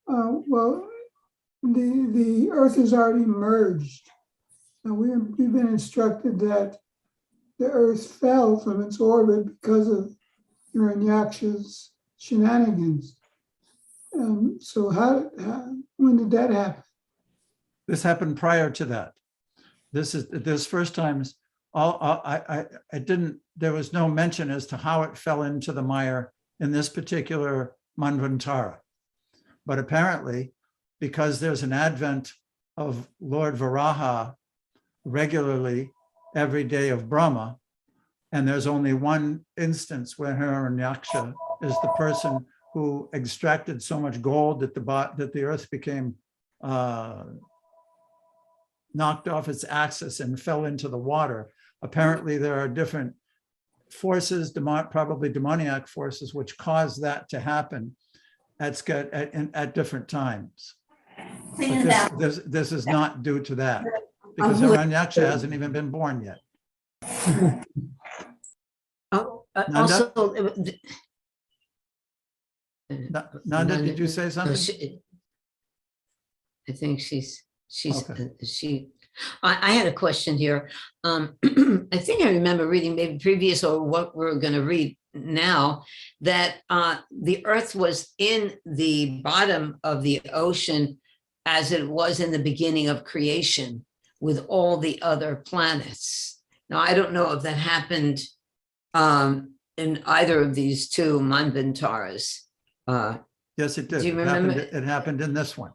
I: Well, the Earth is already merged. And we've been instructed that the Earth fell from its orbit because of Hiranyaksha's shenanigans. So when did that happen?
A: This happened prior to that. This first times, there was no mention as to how it fell into the mire in this particular Manvantara. But apparently, because there's an advent of Lord Varaha regularly every day of Brahma, and there's only one instance where Hiranyaksha is the person who extracted so much gold that the earth became knocked off its axis and fell into the water. Apparently, there are different forces, probably demoniac forces, which cause that to happen at different times. But this is not due to that, because Hiranyaksha hasn't even been born yet.
B: Also,
A: Nanda, did you say something?
B: I think she's
A: Okay.
B: I had a question here. I think I remember reading maybe previous or what we're going to read now, that the earth was in the bottom of the ocean as it was in the beginning of creation with all the other planets. Now, I don't know if that happened in either of these two Manvantaras.
A: Yes, it did.
B: Do you remember?
A: It happened in this one.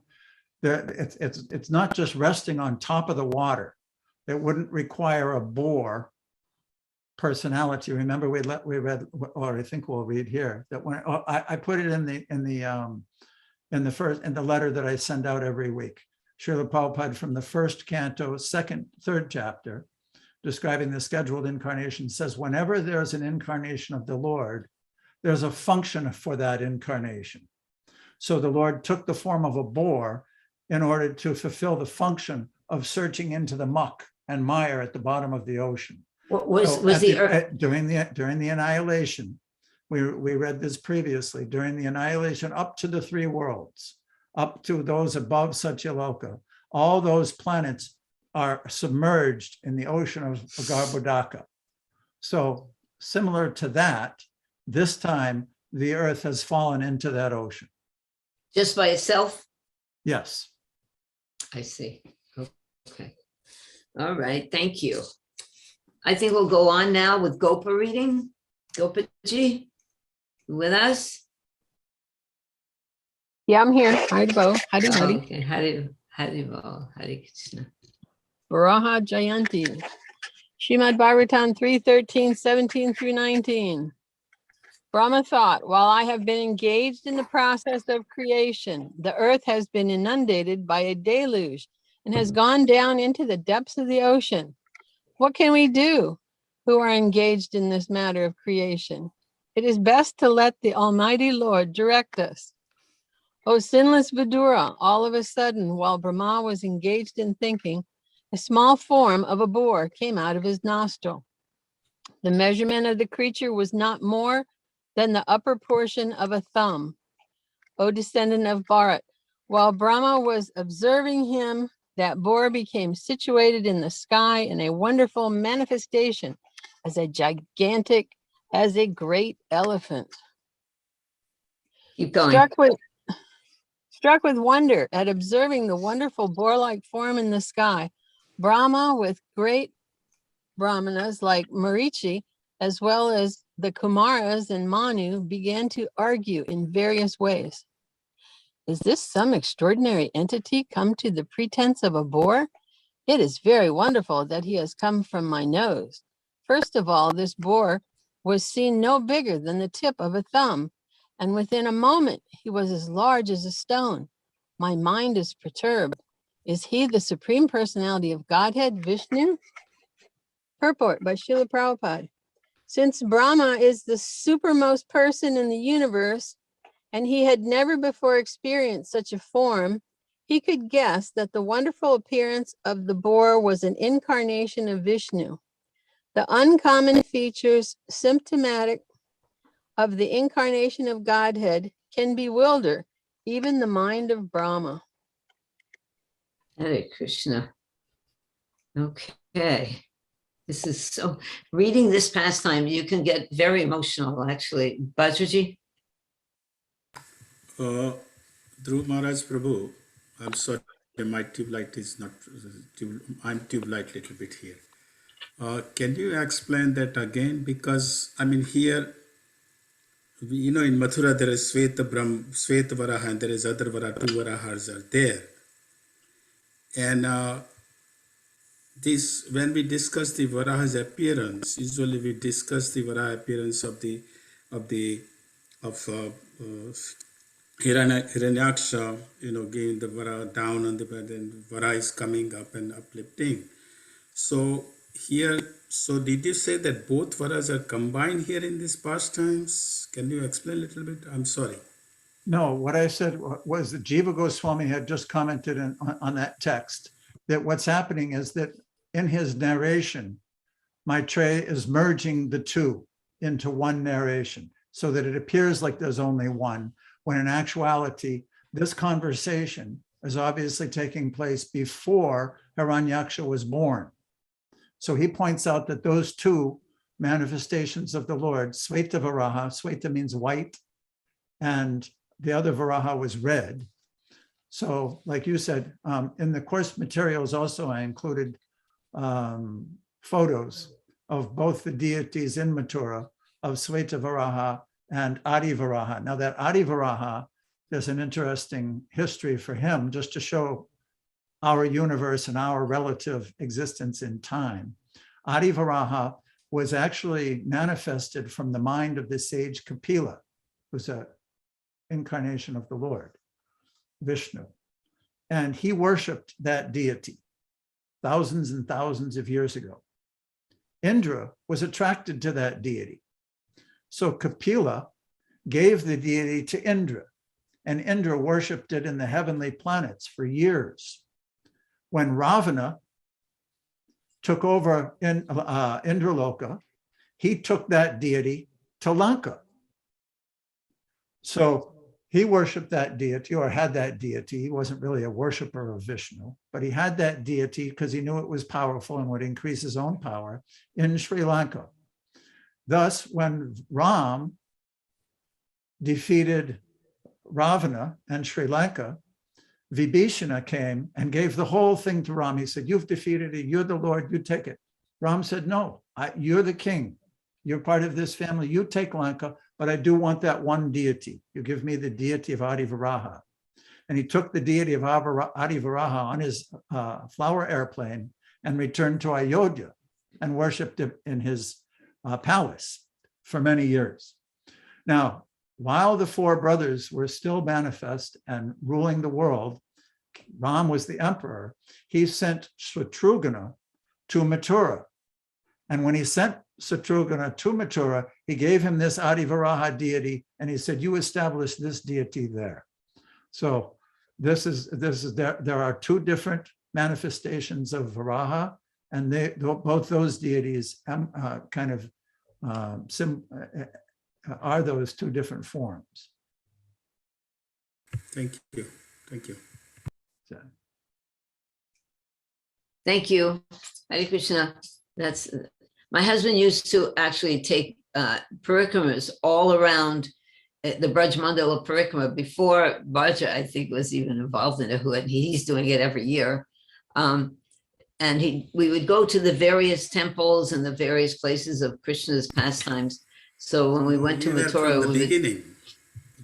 A: It's not just resting on top of the water. It wouldn't require a boar personality. Remember, we read, or I think we'll read here, that when I put it in the letter that I send out every week. Srila Prabhupada from the first canto, third chapter, describing the scheduled incarnation, says whenever there's an incarnation of the Lord, there's a function for that incarnation. So the Lord took the form of a boar in order to fulfill the function of searching into the muck and mire at the bottom of the ocean. During the annihilation, we read this previously, during the annihilation up to the 3 worlds, up to those above Satyaloka, all those planets are submerged in the ocean of Garbhodaka. So similar to that, this time the earth has fallen into that ocean.
B: Just by itself?
A: Yes.
B: I see. Okay. All right. Thank you. I think we'll go on now with Gopa reading. Gopaji, with us?
K: Yeah, I'm here. Haribo. Hari
B: Oh,
K: Hari.
B: okay, Haribo, Hare Krishna.
K: Varaha Jayanti. Srimad-Bhagavatam 3:13, 17 through 19. Brahma thought, while I have been engaged in the process of creation, the earth has been inundated by a deluge and has gone down into the depths of the ocean. What can we do who are engaged in this matter of creation? It is best to let the Almighty Lord direct us. O sinless Vidura, all of a sudden, while Brahma was engaged in thinking, a small form of a boar came out of his nostril. The measurement of the creature was not more than the upper portion of a thumb. O descendant of Bharat, while Brahma was observing him, that boar became situated in the sky in a wonderful manifestation as a gigantic, as a great elephant.
B: Keep going.
K: Struck with wonder at observing the wonderful boar-like form in the sky, Brahma, with great Brahmanas like Marichi, as well as the Kumaras and Manu, began to argue in various ways. Is this some extraordinary entity come to the pretense of a boar? It is very wonderful that he has come from my nose. First of all, this boar was seen no bigger than the tip of a thumb, and within a moment he was as large as a stone. My mind is perturbed. Is he the Supreme Personality of Godhead, Vishnu? Purport by Srila Prabhupada. Since Brahma is the supermost person in the universe, and he had never before experienced such a form, he could guess that the wonderful appearance of the boar was an incarnation of Vishnu. The uncommon features symptomatic of the incarnation of Godhead can bewilder even the mind of Brahma.
B: Hare Krishna. Okay. This is so, reading this pastime, you can get very emotional, actually. Bajraji?
F: Dhruv Maharaj Prabhu, I'm sorry, my tube light is not, I'm tube light little bit here. Can you explain that again? Because, I mean, here, you know, in Mathura, there is Sveta Varaha, and there is other Varaha, 2 Varahas are there. And this, when we discuss the Varaha's appearance, usually we discuss the Varaha appearance of Hiranyaksha, you know, giving the Varaha down on the bed, and Varaha is coming up and uplifting. So here, so did you say that both Varahas are combined here in these pastimes? Can you explain a little bit? I'm sorry.
A: No, what I said was that Jiva Goswami had just commented on that text, that what's happening is that in his narration, Maitreya is merging the two into one narration so that it appears like there's only one, when in actuality, this conversation is obviously taking place before Hiranyaksha was born. So he points out that those two manifestations of the Lord, Sveta Varaha, Sveta means white, and the other Varaha was red. So like you said, in the course materials also I included photos of both the deities in Mathura, of Sveta Varaha and Adi Varaha. Now that Adi Varaha, there's an interesting history for him, just to show our universe and our relative existence in time. Adi Varaha was actually manifested from the mind of the sage Kapila, who's an incarnation of the Lord, Vishnu. And he worshiped that deity thousands and thousands of years ago. Indra was attracted to that deity. So Kapila gave the deity to Indra, and Indra worshiped it in the heavenly planets for years. When Ravana took over in Indraloka, he took that deity to Lanka. So he worshiped that deity, or had that deity. He wasn't really a worshiper of Vishnu, but he had that deity because he knew it was powerful and would increase his own power in Sri Lanka. Thus, when Ram defeated Ravana and Sri Lanka, Vibhishana came and gave the whole thing to Ram. He said, "You've defeated it. You're the Lord. You take it." Ram said, "No, you're the king. You're part of this family. You take Lanka, but I do want that one deity. You give me the deity of Adi Varaha. And he took the deity of Adi Varaha on his flower airplane and returned to Ayodhya and worshipped it in his palace for many years. Now, while the four brothers were still manifest and ruling the world, Ram was the emperor, he sent Shatrughna to Mathura. And when he sent Shatrughna to Mathura, he gave him this Adi Varaha deity, and he said, you establish this deity there. So there are two different manifestations of Varaha, and both those deities are those two different forms.
F: Thank you. Thank you.
A: So,
B: Thank you. Hare Krishna. That's my husband used to actually take parikramas all around the Braj Mandala Parikrama before Bhaja, I think, was even involved in it. He's doing it every year. And we would go to the various temples and the various places of Krishna's pastimes. So when we went to Mathura,
F: from the beginning.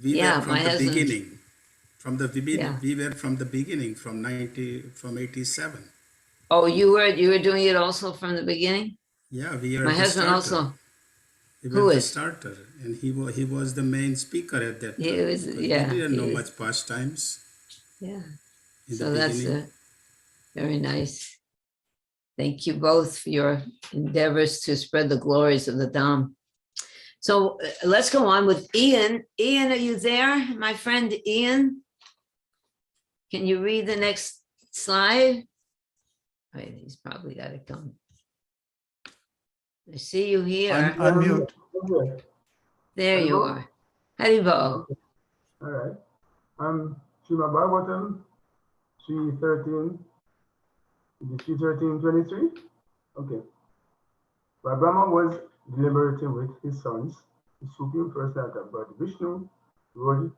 F: We were from the beginning, from 87.
B: Oh, you were doing it also from the beginning?
F: Yeah, we are.
B: My husband also.
F: Who is the starter? And he was the main speaker at that time.
B: He was, yeah.
F: He didn't know much pastimes.
B: Yeah. So that's very nice. Thank you both for your endeavors to spread the glories of the Dham. So let's go on with Ian. Ian, are you there? My friend Ian? Can you read the next slide? Wait, he's probably got it going. I see you here.
A: Unmute.
B: There you are. Haribo.
L: All right. Srimad-Bhagavatam 3:13. Is it 3:13:23? Okay. While Brahma was deliberating with his sons, the Supreme Personality of God, Vishnu, rose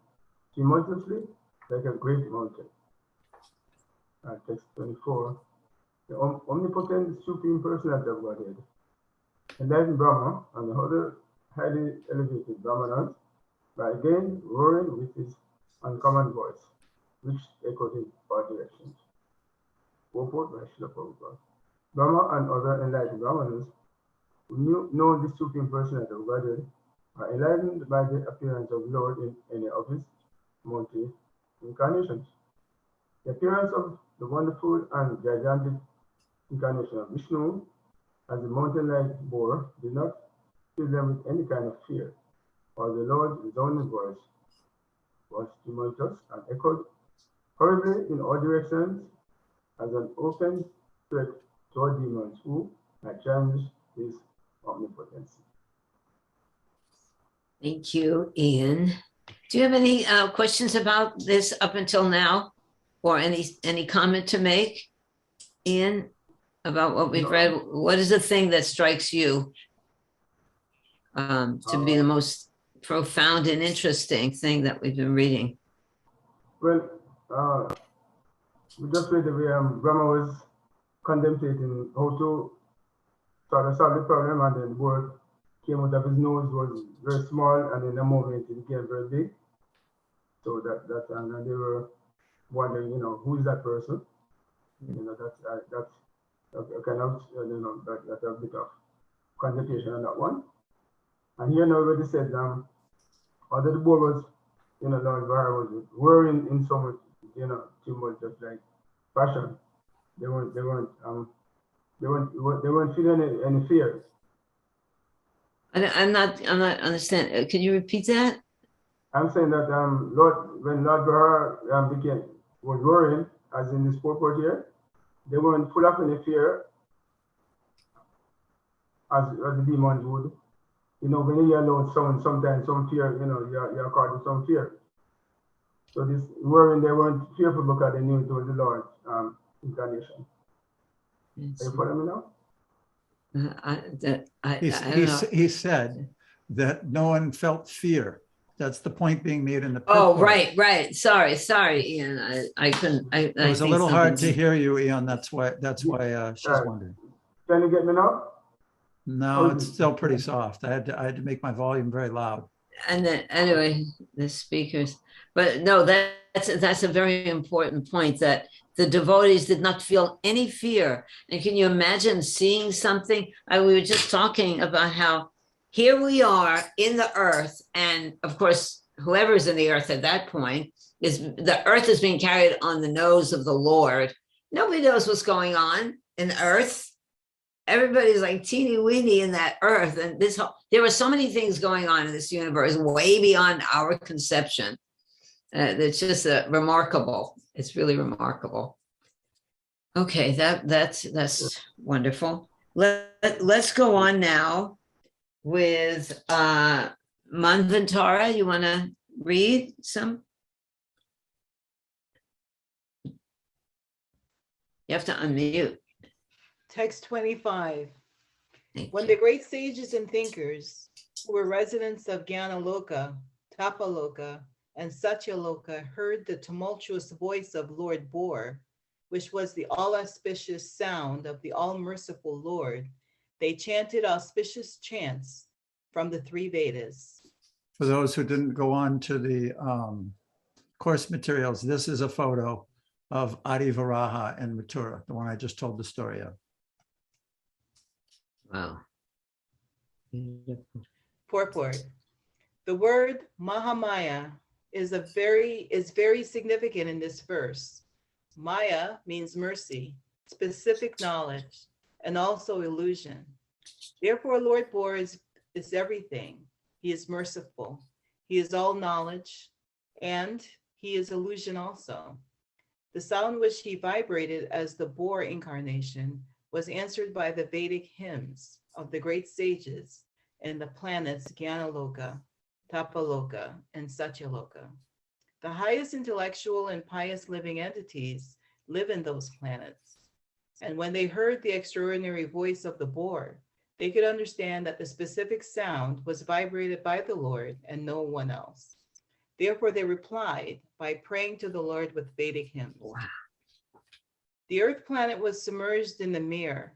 L: simultaneously like a great mountain. Text 24. The omnipotent Supreme Personality of Godhead enlightened Brahma and the other highly elevated Brahmanas by again roaring with his uncommon voice, which echoed in all directions. Purport by Srila Prabhupada. Brahma and other enlightened Brahmanas who know the Supreme Personality of Godhead are enlightened by the appearance of Lord in any of his multi-incarnations. The appearance of the wonderful and gigantic incarnation of Vishnu as a mountain-like boar did not fill them with any kind of fear, for the Lord's resounding voice was tumultuous and echoed horribly in all directions as an open threat to all demons who had challenged his omnipotence.
B: Thank you, Ian. Do you have any questions about this up until now, or any comment to make, Ian, about what we've read? What is the thing that strikes you to be the most profound and interesting thing that we've been reading?
L: Well, we just read the way Brahma was contemplating how to solve the problem, and then the word came out of his nose was very small, and in a moment it became very big. So and they were wondering, who is that person? That's a kind of, that's a bit of contemplation on that one. And here now already said, although the boar was, Lord Varaha was worrying in so much, too much, just like passion. They weren't feeling any fear.
B: I'm not understanding. Can you repeat that?
L: I'm saying that when Lord Varaha was worrying, as in this purport here, they weren't full of any fear, as the demons would. When you hear loud sound, sometimes some fear, you're caught with some fear. So this worrying, they weren't fearful because they knew it was the Lord's incarnation. Are you following me now?
A: He said that no one felt fear. That's the point being made in the
B: Oh,
A: purport.
B: right. Sorry, Ian. I couldn't.
A: It was a little hard to hear you, Ian. That's why she's wondering.
L: Can you get me now?
A: No, it's still pretty soft. I had to make my volume very loud.
B: And then anyway, the speakers, but no, that's a very important point, that the devotees did not feel any fear. And can you imagine seeing something? We were just talking about how here we are in the earth, and of course, whoever's in the earth at that point the earth is being carried on the nose of the Lord. Nobody knows what's going on in the earth. Everybody's like teeny weeny in that earth, and there were so many things going on in this universe way beyond our conception. It's just remarkable. It's really remarkable. Okay, that's wonderful. Let's go on now with Manvantara. You want to read some? You have to unmute.
D: Text 25.
B: Thank
D: When
B: you.
D: the great sages and thinkers who were residents of Jnanaloka, Tapaloka, and Satyaloka heard the tumultuous voice of Lord Bor, which was the all-auspicious sound of the all-merciful Lord, they chanted auspicious chants from the three Vedas.
A: For those who didn't go on to the course materials, this is a photo of Adi Varaha in Mathura, the one I just told the story of.
B: Wow.
D: Purport. The word Mahamaya is very significant in this verse. Maya means mercy, specific knowledge, and also illusion. Therefore, Lord Bor is everything. He is merciful. He is all knowledge, and he is illusion also. The sound which he vibrated as the Bor incarnation was answered by the Vedic hymns of the great sages in the planets Jnanaloka, Tapaloka, and Satyaloka. The highest intellectual and pious living entities live in those planets. And when they heard the extraordinary voice of the Bor, they could understand that the specific sound was vibrated by the Lord and no one else. Therefore, they replied by praying to the Lord with Vedic hymns.
B: Wow.
D: The earth planet was submerged in the mirror,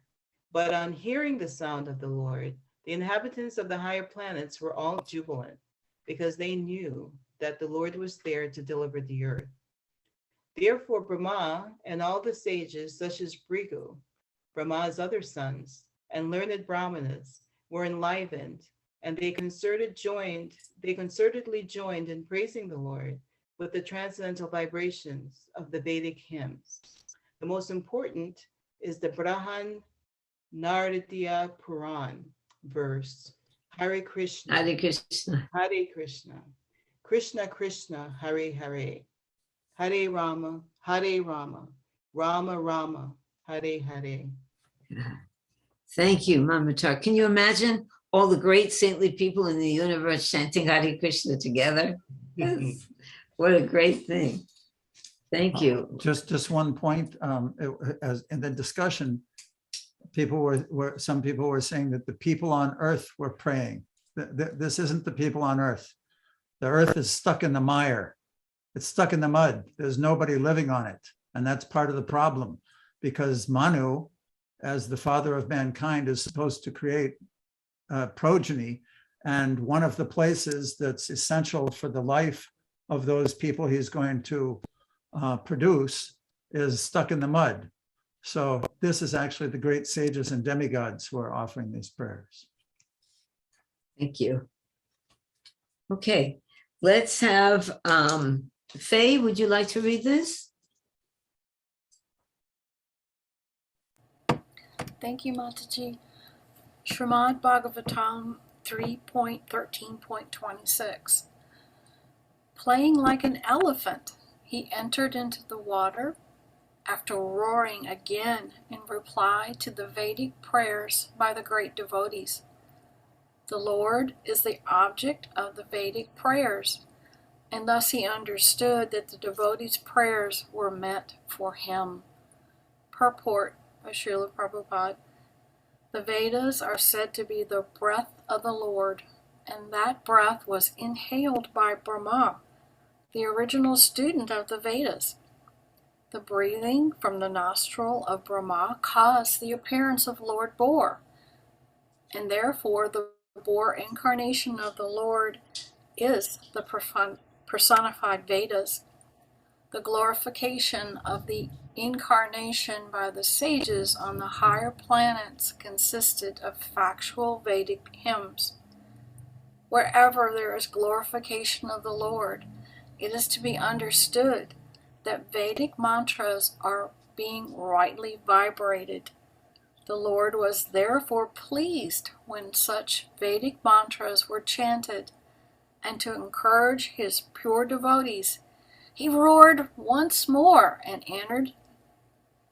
D: but on hearing the sound of the Lord, the inhabitants of the higher planets were all jubilant because they knew that the Lord was there to deliver the earth. Therefore, Brahma and all the sages, such as Bhrigu, Brahma's other sons, and learned Brahmanas were enlivened, and they concertedly joined in praising the Lord with the transcendental vibrations of the Vedic hymns. The most important is the Brahan Naradiya Puran verse, Hare Krishna,
B: Hare Krishna.
D: Hare Krishna, Krishna Krishna, Hare Hare, Hare Rama, Rama Rama, Hare Hare.
B: Thank you, Mama Tar. Can you imagine all the great saintly people in the universe chanting Hare Krishna together? What a great thing. Thank you.
A: Just one point, as in the discussion, some people were saying that the people on earth were praying. This isn't the people on earth. The earth is stuck in the mire. It's stuck in the mud. There's nobody living on it. And that's part of the problem, because Manu, as the father of mankind, is supposed to create progeny. And one of the places that's essential for the life of those people he's going to produce is stuck in the mud. So this is actually the great sages and demigods who are offering these prayers.
B: Thank you. Okay, let's have Faye, would you like to read this?
G: Thank you, Mataji. Srimad-Bhagavatam 3.13.26. Playing like an elephant, he entered into the water after roaring again in reply to the Vedic prayers by the great devotees. The Lord is the object of the Vedic prayers, and thus he understood that the devotees' prayers were meant for him. Purport by Srila Prabhupada. The Vedas are said to be the breath of the Lord, and that breath was inhaled by Brahma, the original student of the Vedas. The breathing from the nostril of Brahma caused the appearance of Lord Bor, and therefore the Bor incarnation of the Lord is the personified Vedas. The glorification of the incarnation by the sages on the higher planets consisted of factual Vedic hymns. Wherever there is glorification of the Lord, it is to be understood that Vedic mantras are being rightly vibrated. The Lord was therefore pleased when such Vedic mantras were chanted, and to encourage his pure devotees, he roared once more and entered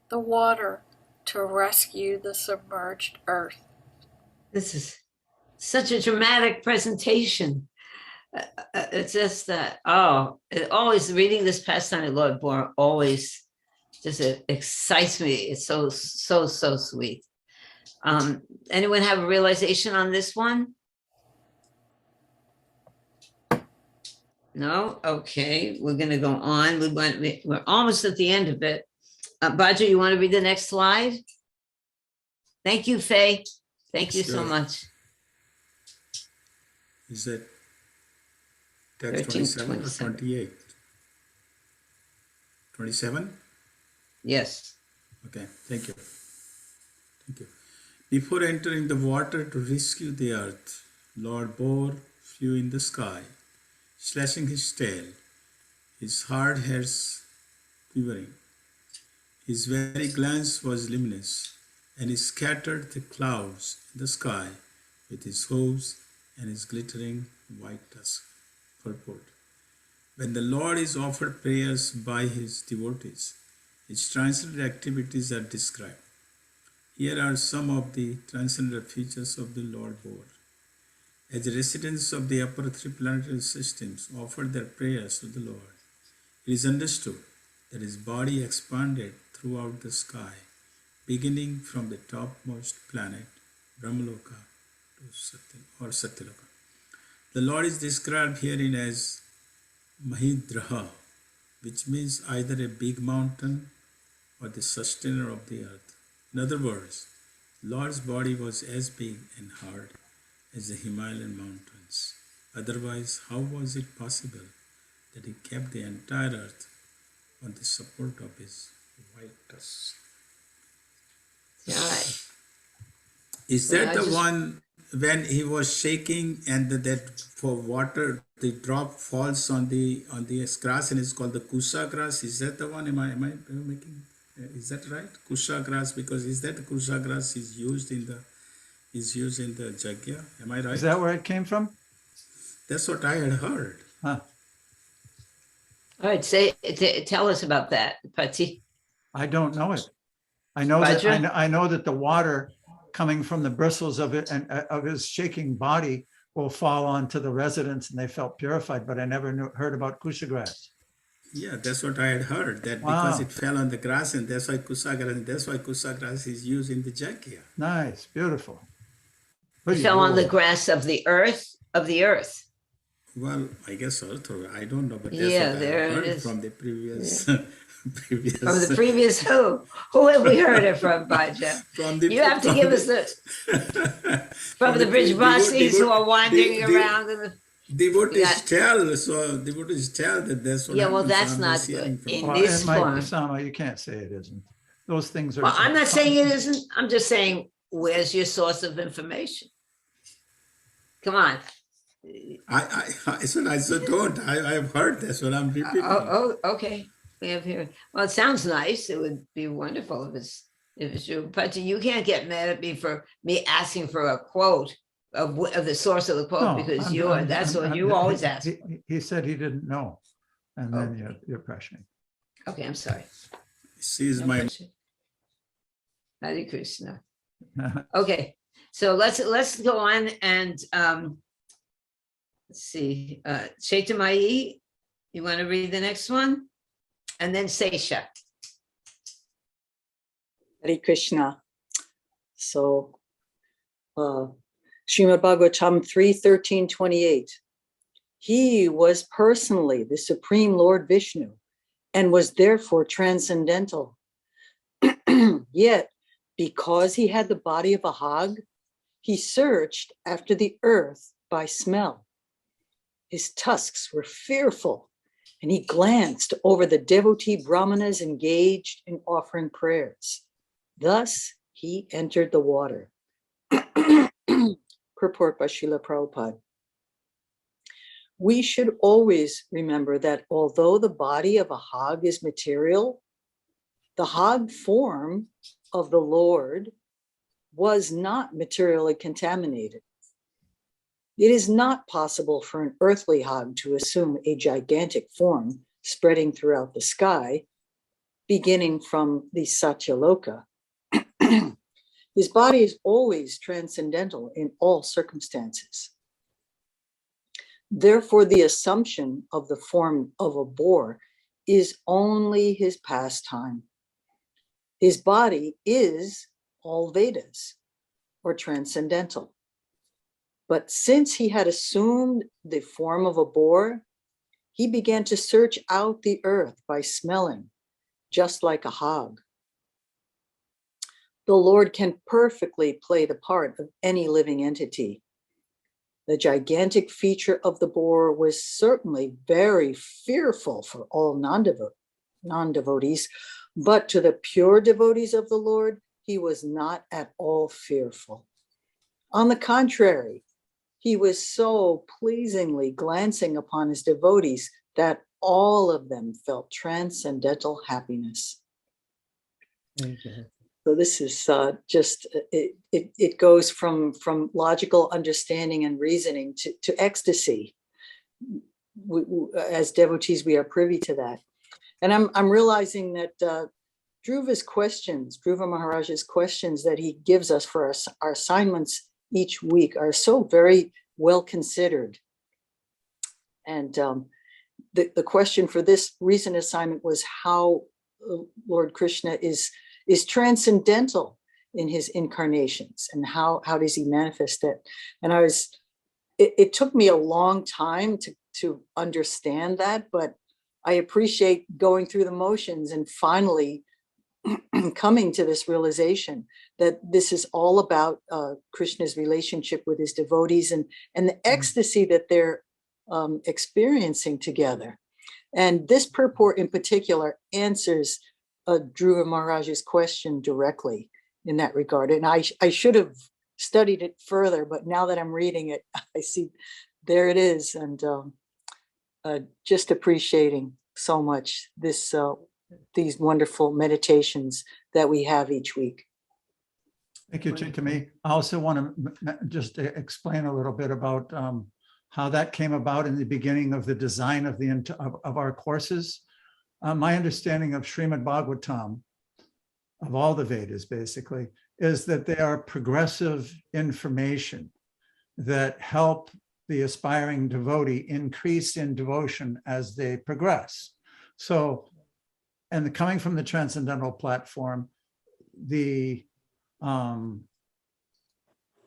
G: the water to rescue the submerged earth.
B: This is such a dramatic presentation. It's just that, always reading this pastime of Lord Born always just excites me. It's so sweet. Anyone have a realization on this one? No? Okay, we're going to go on. We're almost at the end of it. Badger, you want to read the next slide? Thank you, Faye. Thank you so
F: Sure.
B: much.
F: Is that text
B: 13,
F: 27 or
B: 27.
F: 28? 27?
B: Yes.
F: Okay, thank you. Thank you. Before entering the water to rescue the earth, Lord Boar flew in the sky, slashing his tail, his hard hairs quivering. His very glance was luminous, and he scattered the clouds in the sky with his hooves and his glittering white tusk. Purport. When the Lord is offered prayers by his devotees, his transcendental activities are described. Here are some of the transcendental features of the Lord Boar. As the residents of the upper three planetary systems offered their prayers to the Lord, it is understood that his body expanded throughout the sky, beginning from the topmost planet, Brahmaloka, to Satyaloka. The Lord is described herein as Mahidraha, which means either a big mountain or the sustainer of the earth. In other words, Lord's body was as big and hard as the Himalayan mountains. Otherwise, how was it possible that he kept the entire earth on the support of his white tusk?
B: Yeah.
F: Is that the one when he was shaking and that for water the drop falls on the grass and it's called the Kusha grass? Is that the one? Am I making? Is that right? Kusha grass, because is that Kusha grass is used in the Jagya? Am I right?
A: Is that where it came from?
F: That's what I had heard.
A: Huh.
B: All right, tell us about that, Pati.
A: I don't know it. I know that
B: Vajra?
A: I know that the water coming from the bristles of it and of his shaking body will fall onto the residents and they felt purified, but I never heard about Kusha grass.
F: Yeah, that's what I had heard, that because it fell on the grass and that's why Kusha grass, and that's why Kusha grass is used in the Jagya.
A: Nice, beautiful.
B: It fell on the grass of the earth.
F: Well, I guess also, I don't know, but that's
B: Yeah,
F: what I
B: there it
F: heard
B: is.
F: from the previous,
B: From the previous who? Who have we heard it from, Baja? You have to give us from the Brijvasis who are wandering around in the
F: devotees tell that that's what
B: well, that's
F: I'm
B: not
F: hearing
B: good.
F: from
B: In
A: Well,
B: this
A: it might
B: form.
A: be Sama, you can't say it isn't. Those things are.
B: Well, I'm not saying it isn't. I'm just saying, where's your source of information? Come on.
F: I said don't. I've heard that's what I'm repeating.
B: Okay. We have here. Well, it sounds nice. It would be wonderful if it's true. But you can't get mad at me for me asking for a quote of the source of the quote, because that's what you always ask.
A: He said he didn't know, and then you're pressuring.
B: Okay, I'm sorry.
F: She's my
B: Hare Krishna. Okay, so let's go on and let's see. Chaitamayi, you want to read the next one? And then Sesha.
J: Hare Krishna. So, Srimad-Bhagavatam 3:13-28. He was personally the Supreme Lord Vishnu and was therefore transcendental. Yet, because he had the body of a hog, he searched after the earth by smell. His tusks were fearful, and he glanced over the devotee brahmanas engaged in offering prayers. Thus, he entered the water. Purport by Srila Prabhupada. We should always remember that although the body of a hog is material, the hog form of the Lord was not materially contaminated. It is not possible for an earthly hog to assume a gigantic form spreading throughout the sky, beginning from the Satyaloka. His body is always transcendental in all circumstances. Therefore, the assumption of the form of a boar is only his pastime. His body is all Vedas, or transcendental. But since he had assumed the form of a boar, he began to search out the earth by smelling, just like a hog. The Lord can perfectly play the part of any living entity. The gigantic feature of the boar was certainly very fearful for all non-devotees, but to the pure devotees of the Lord, he was not at all fearful. On the contrary, he was so pleasingly glancing upon his devotees that all of them felt transcendental happiness.
A: Thank you.
J: So this is it goes from logical understanding and reasoning to ecstasy. As devotees, we are privy to that. And I'm realizing that Dhruva Maharaj's questions that he gives us for our assignments each week are so very well considered. And the question for this recent assignment was how Lord Krishna is transcendental in his incarnations, and how does he manifest it? And it took me a long time to understand that, but I appreciate going through the motions and finally coming to this realization that this is all about Krishna's relationship with his devotees and the ecstasy that they're experiencing together. And this purport in particular answers Dhruva Maharaj's question directly in that regard. And I should have studied it further, but now that I'm reading it, I see there it is. And just appreciating so much these wonderful meditations that we have each week.
A: Thank you, Chinkami. I also want to just explain a little bit about how that came about in the beginning of the design of our courses. My understanding of Srimad-Bhagavatam, of all the Vedas basically, is that they are progressive information that help the aspiring devotee increase in devotion as they progress. So, and coming from the transcendental platform, the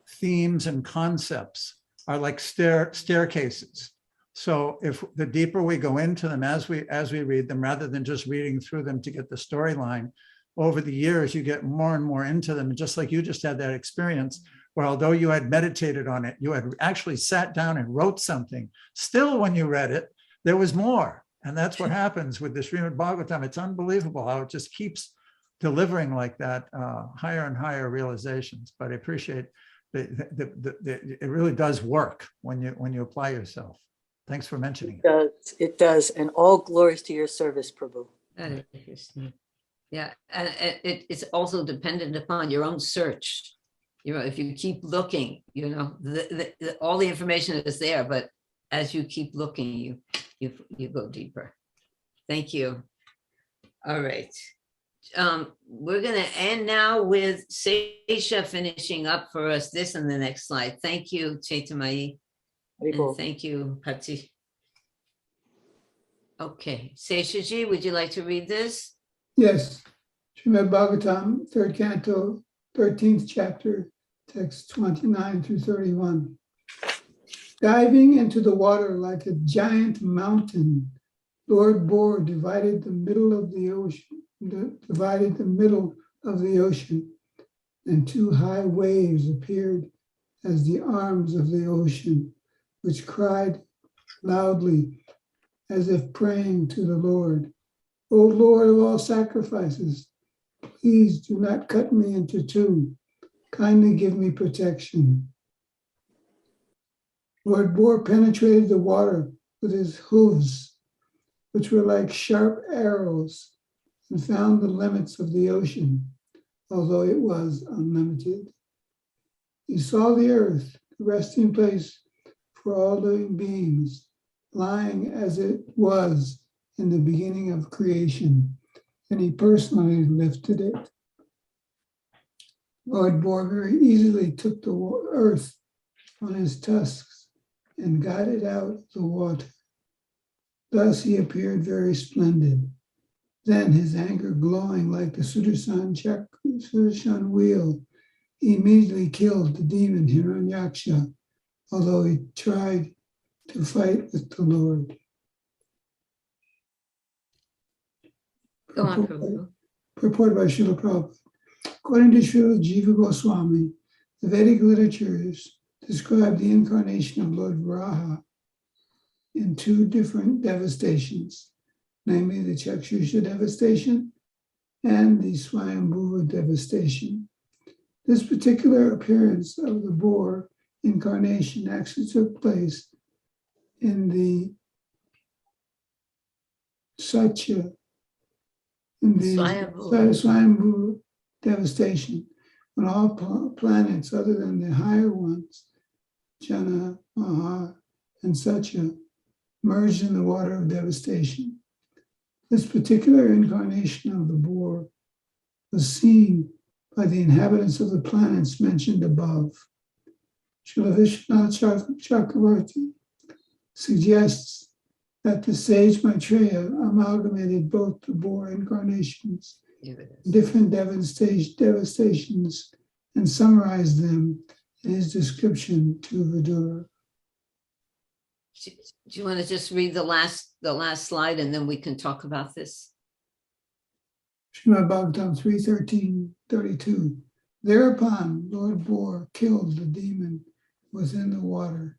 A: themes and concepts are like staircases. So if the deeper we go into them as we read them, rather than just reading through them to get the storyline, over the years you get more and more into them. And just like you just had that experience where although you had meditated on it, you had actually sat down and wrote something, still when you read it, there was more. And that's what happens with the Srimad-Bhagavatam. It's unbelievable how it just keeps delivering like that, higher and higher realizations. But I appreciate it really does work when you apply yourself. Thanks for mentioning it.
J: It does. And all glories to your service, Prabhu.
B: Yeah, and it's also dependent upon your own search. If you keep looking, all the information is there, but as you keep looking, you go deeper. Thank you. All right. We're going to end now with Sesha finishing up for us this and the next slide. Thank you, Chaitamayi. And thank you, Pati. Okay, Seshaji, would you like to read this?
I: Yes. Srimad-Bhagavatam, 3rd Canto, 13th chapter, text 29 through 31. Diving into the water like a giant mountain, Lord Boar divided the middle of the ocean, and two high waves appeared as the arms of the ocean, which cried, loudly, as if praying to the Lord. O Lord of all sacrifices, please do not cut me into two. Kindly give me protection. Lord Boar penetrated the water with his hooves, which were like sharp arrows, and found the limits of the ocean, although it was unlimited. He saw the earth, the resting place for all living beings, lying as it was in the beginning of creation, and he personally lifted it. Lord Boar very easily took the earth on his tusks and got it out of the water. Thus he appeared very splendid. Then his anger glowing like the Sudarshan wheel, he immediately killed the demon Hiranyaksha, although he tried to fight with the Lord.
B: Go on, Prabhu.
I: Purported by Srila Prabhupada. According to Srila Jiva Goswami, the Vedic literatures describe the incarnation of Lord Varaha in two different devastations, namely the Chakshusha devastation and the Swayambhuva devastation. This particular appearance of the boar incarnation actually took place in the Satya, in the Swayambhuva devastation, when all planets other than the higher ones, Jana, Maha, and Satya, merged in the water of devastation. This particular incarnation of the boar was seen by the inhabitants of the planets mentioned above. Srila Vishwanath Chakravarti suggests that the sage Maitreya amalgamated both the boar incarnations, different devastations, and summarized them in his description to Vidura.
B: Do you want to just read the last slide and then we can talk about this?
I: Srimad-Bhagavatam 3:13-32. Thereupon Lord Boar killed the demon within the water,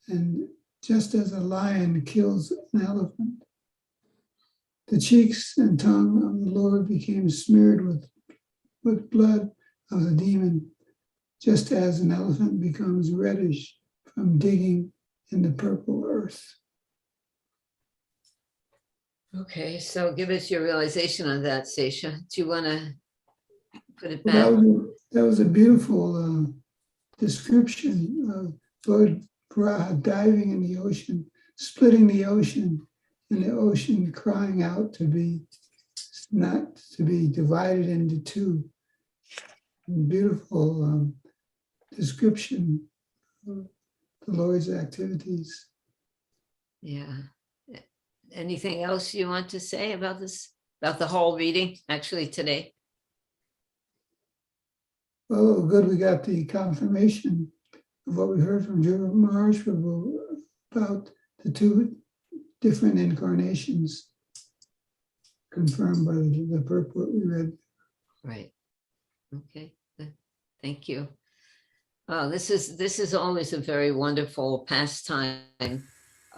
I: and just as a lion kills an elephant, the cheeks and tongue of the Lord became smeared with blood of the demon, just as an elephant becomes reddish from digging in the purple earth.
B: Okay, so give us your realization on that, Sesha. Do you want to put it back?
I: That was a beautiful description of Lord Varaha diving in the ocean, splitting the ocean, and the ocean crying out to be not to be divided into two. Beautiful description of the Lord's activities.
B: Yeah. Anything else you want to say about this, about the whole reading, actually today?
I: Well, good, we got the confirmation of what we heard from Dhruva Maharaj Prabhu about the two different incarnations confirmed by the purport we read.
B: Right. Okay. Good. Thank you. This is always a very wonderful pastime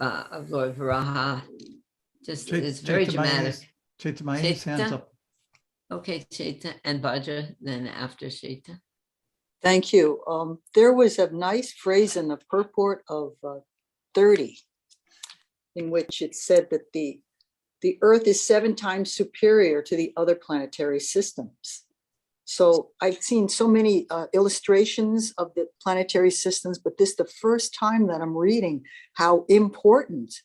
B: of Lord Varaha. Just it's very dramatic.
A: Chaitamayi's hands up.
B: Okay, Chaita and Bhaja, then after Chaita.
J: Thank you. There was a nice phrase in the purport of 30 in which it said that the Earth is 7 times superior to the other planetary systems. So I've seen so many illustrations of the planetary systems, but this is the first time that I'm reading how important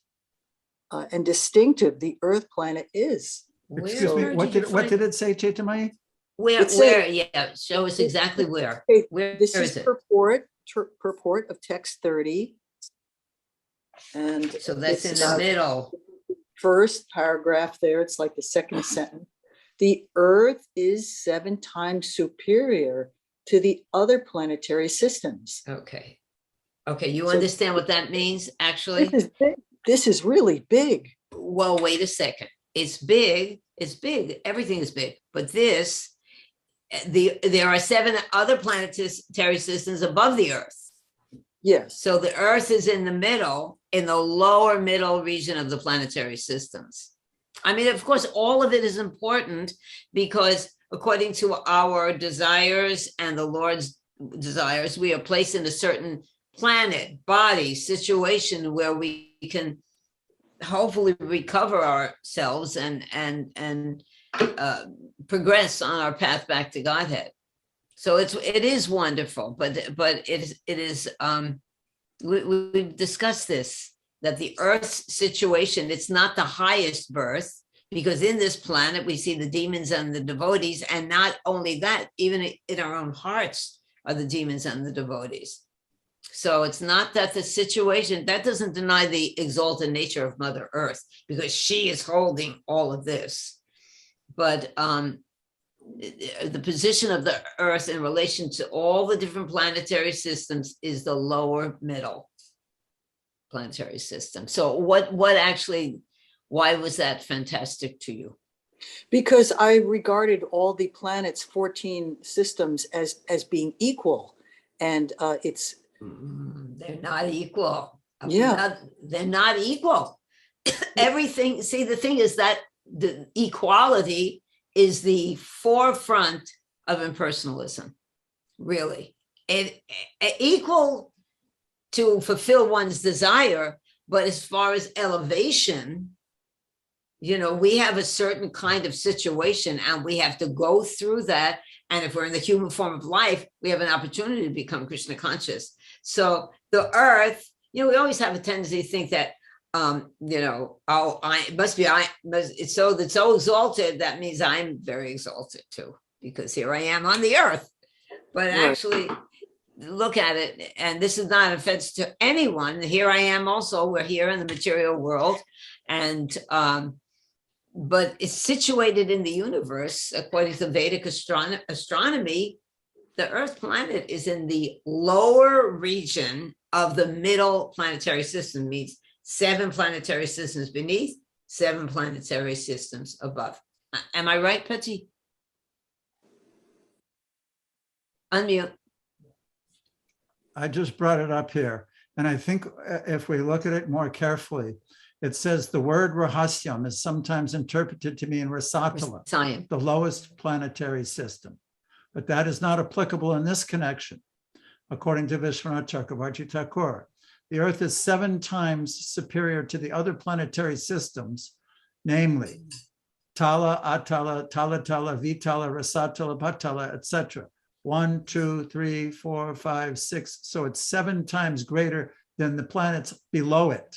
J: and distinctive the Earth planet is.
A: Excuse me, what did it say, Chaitamayi?
B: Where, yeah, show us exactly where.
J: Okay,
B: Where
J: this
B: is
J: is
B: it?
J: purport of text 30. And
B: So that's in
J: it's,
B: the middle.
J: first paragraph there, it's like the second sentence. The Earth is 7 times superior to the other planetary systems.
B: Okay. Okay, you
J: So-
B: understand what that means, actually?
J: This is big. This is really big.
B: Well, wait a second. It's big. It's big. Everything is big. But there are 7 other planetary systems above the Earth.
J: Yes.
B: So the Earth is in the middle, in the lower middle region of the planetary systems. I mean, of course, all of it is important because according to our desires and the Lord's desires, we are placed in a certain planet, body, situation where we can hopefully recover ourselves and progress on our path back to Godhead. So it is wonderful, but it is we've discussed this, that the Earth's situation, it's not the highest birth, because in this planet we see the demons and the devotees, and not only that, even in our own hearts are the demons and the devotees. So it's not that the situation, that doesn't deny the exalted nature of Mother Earth, because she is holding all of this. But the position of the Earth in relation to all the different planetary systems is the lower middle planetary system. So what actually, why was that fantastic to you?
J: Because I regarded all the planets, 14 systems, as being equal. And it's...
B: They're not equal.
J: Yeah.
B: They're not equal. Everything, see, the thing is that the equality is the forefront of impersonalism, really. It equal to fulfill one's desire, but as far as elevation, we have a certain kind of situation and we have to go through that. And if we're in the human form of life, we have an opportunity to become Krishna conscious. So the Earth, we always have a tendency to think that, it's so exalted, that means I'm very exalted too, because here I am on the Earth. But actually, look at it, and this is not an offense to anyone. Here I am also, we're here in the material world, and but it's situated in the universe according to Vedic astronomy. The Earth planet is in the lower region of the middle planetary system, means 7 planetary systems beneath, 7 planetary systems above. Am I right, Patty? Unmute.
A: I just brought it up here. And I think if we look at it more carefully, it says the word Rahasyam is sometimes interpreted to mean Rasatala, the lowest planetary system. But that is not applicable in this connection. According to Vishwanath Chakravarti Thakur, the Earth is 7 times superior to the other planetary systems, namely Tala, Atala, Talatala, Vitala, Rasatala, Patala, etc. 1, 2, 3, 4, 5, 6. So it's 7 times greater than the planets below it.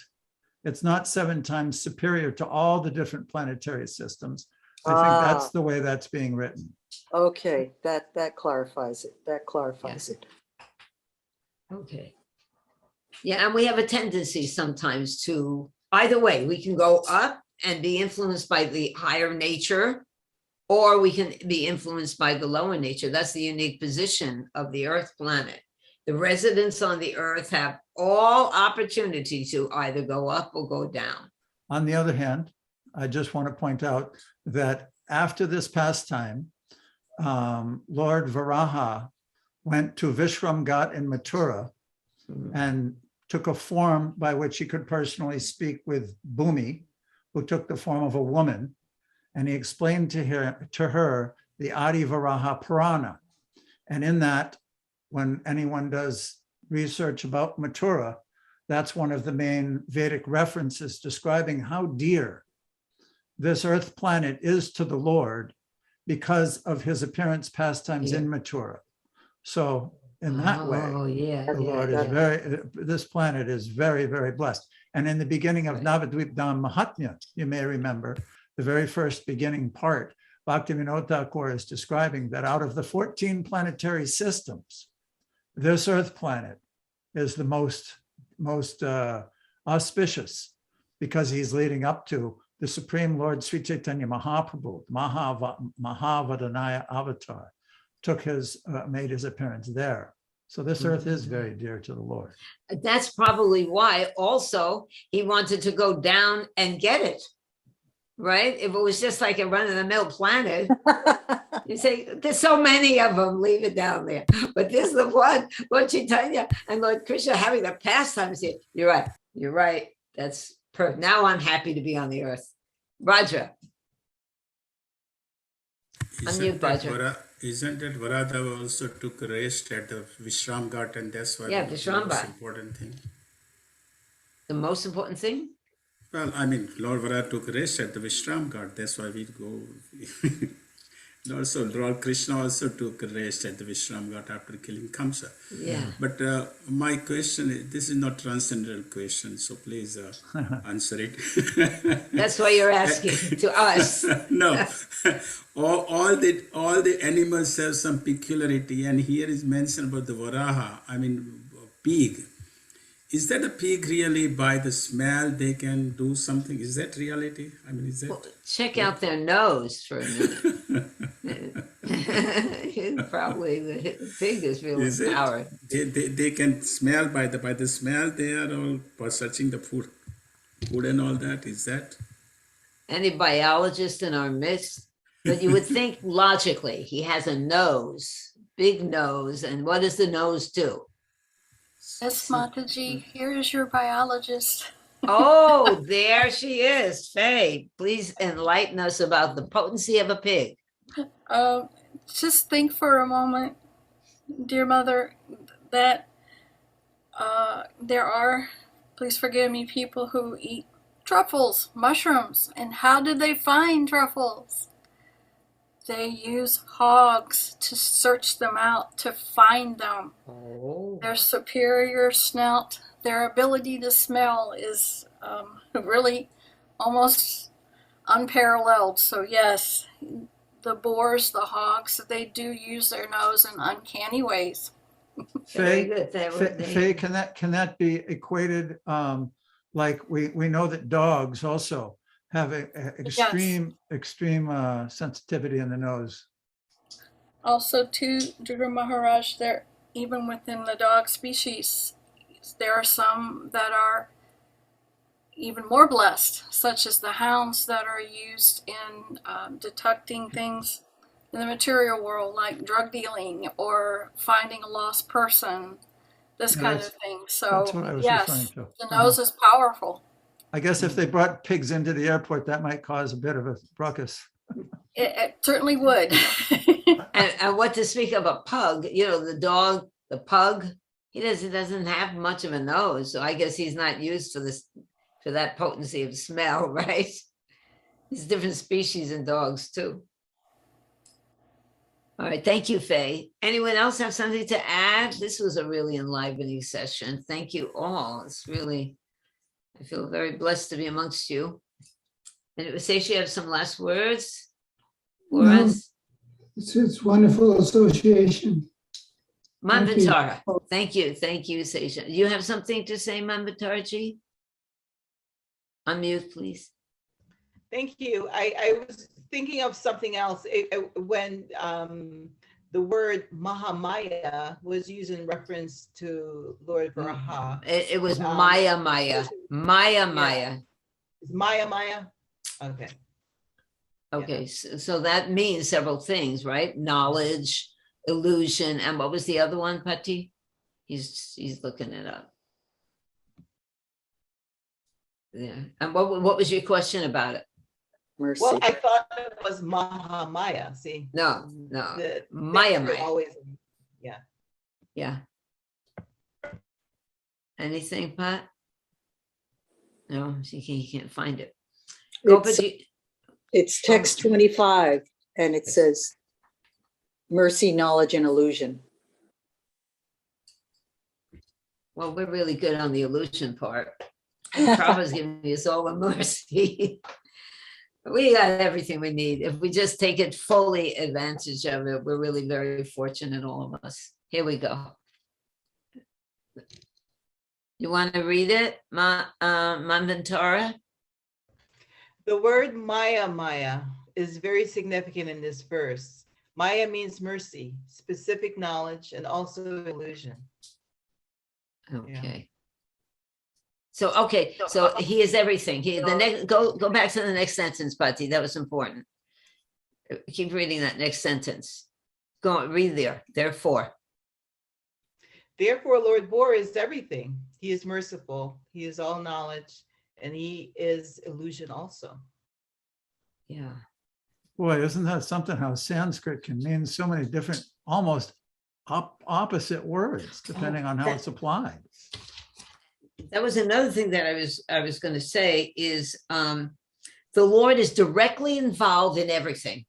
A: It's not 7 times superior to all the different planetary systems. I think that's the way that's being written.
J: Okay, that clarifies it. That clarifies it.
B: Okay. Yeah, and we have a tendency sometimes to, either way, we can go up and be influenced by the higher nature, or we can be influenced by the lower nature. That's the unique position of the Earth planet. The residents on the Earth have all opportunity to either go up or go down.
A: On the other hand, I just want to point out that after this pastime, Lord Varaha went to Vishramghat in Mathura and took a form by which he could personally speak with Bhumi, who took the form of a woman, and he explained to her the Adi Varaha Purana. And in that, when anyone does research about Mathura, that's one of the main Vedic references describing how dear this Earth planet is to the Lord because of his appearance pastimes in Mathura. So in that way, the Lord is this planet is very, very blessed. And in the beginning of Navadvip Dham Mahatmya, you may remember, the very first beginning part, Bhaktivinoda Thakur is describing that out of the 14 planetary systems, this Earth planet is the most auspicious, because he's leading up to the Supreme Lord Sri Chaitanya Mahaprabhu, Mahavadanaya Avatar, made his appearance there. So this Earth is very dear to the Lord.
B: That's probably why also he wanted to go down and get it, right? If it was just like a run-of-the-mill planet, you say, there's so many of them, leave it down there. But this is the one, Lord Chaitanya and Lord Krishna having the pastimes here. You're right. You're right. That's now I'm happy to be on the earth. Roger. Unmute, Roger.
F: Isn't it Varaha also took rest at the Vishram Ghat, and that's why
B: Yeah,
F: the
B: Vishram
F: most
B: Ghat.
F: important thing?
B: The most important thing?
F: Well, I mean, Lord Varaha took rest at the Vishram Ghat. That's why we go. Also, Lord Krishna also took rest at the Vishram Ghat after killing Kamsa.
B: Yeah.
F: But my question is, this is not transcendental question, so please answer it.
B: That's why you're asking to us.
F: No, all the animals have some peculiarity, and here is mentioned about the Varaha. I mean, pig. Is that a pig really by the smell they can do something? Is that reality? I mean, is that?
B: Well, check out their nose for a minute. Probably the pig is really empowered.
F: They can smell by the smell. They are all searching the food and all that. Is that?
B: Any biologist in our midst? But you would think logically, he has a nose, big nose, and what does the nose do?
G: Yes, Mataji, here is your biologist.
B: Oh, there she is. Faye, please enlighten us about the potency of a pig.
G: Just think for a moment, dear mother, that there are, please forgive me, people who eat truffles, mushrooms. And how did they find truffles? They use hogs to search them out, to find them.
B: Oh.
G: Their superior snout, their ability to smell is really almost unparalleled. So yes, the boars, the hogs, they do use their nose in uncanny ways.
B: Very good.
A: Faye, can that be equated? Like we know that dogs also have extreme sensitivity in the nose.
G: Also, too, Dhruva Maharaj, there, even within the dog species, there are some that are even more blessed, such as the hounds that are used in detecting things in the material world, like drug dealing or finding a lost person, this kind of thing. So,
A: that's what I was referring to.
G: the nose is powerful.
A: I guess if they brought pigs into the airport, that might cause a bit of a ruckus.
G: It certainly would.
B: And what to speak of a pug, the pug, he doesn't have much of a nose. So I guess he's not used to that potency of smell, right? There's different species in dogs too. All right, thank you, Faye. Anyone else have something to add? This was a really enlivening session. Thank you all. I feel very blessed to be amongst you. And it would say she have some last words for us.
I: It's wonderful association.
B: Manvatara. Thank you, Seisha. You have something to say, Manvataraji? Unmute, please.
D: Thank you. I was thinking of something else when the word Mahamaya was used in reference to Lord Varaha.
B: It was Maya.
D: Yeah. Is Maya? Okay.
B: Okay,
D: Yeah.
B: so that means several things, right? Knowledge, illusion, and what was the other one, Pati? He's looking it up. Yeah, and what was your question about it?
J: Mercy.
D: Well, I thought it was Mahamaya. See?
B: No,
D: Maya.
B: Maya.
D: Always,
B: Yeah. Anything, Pat? No, he can't find it.
J: It's text 25, and it says, mercy, knowledge, and illusion.
B: Well, we're really good on the illusion part. Prabhupada's giving us all the mercy. We got everything we need. If we just take it fully advantage of it, we're really very fortunate, all of us. Here we go. You want to read it, Manvantara?
D: The word Maya is very significant in this verse. Maya means mercy, specific knowledge, and also illusion.
B: Okay. Yeah. So he is everything. Go back to the next sentence, Pati. That was important. Keep reading that next sentence. Go read there. Therefore,
D: Lord Bor is everything. He is merciful. He is all knowledge, and he is illusion also.
B: Yeah.
A: Boy, isn't that something how Sanskrit can mean so many different, almost opposite words, depending on how it's applied.
B: That was another thing that I was going to say is the Lord is directly involved in everything.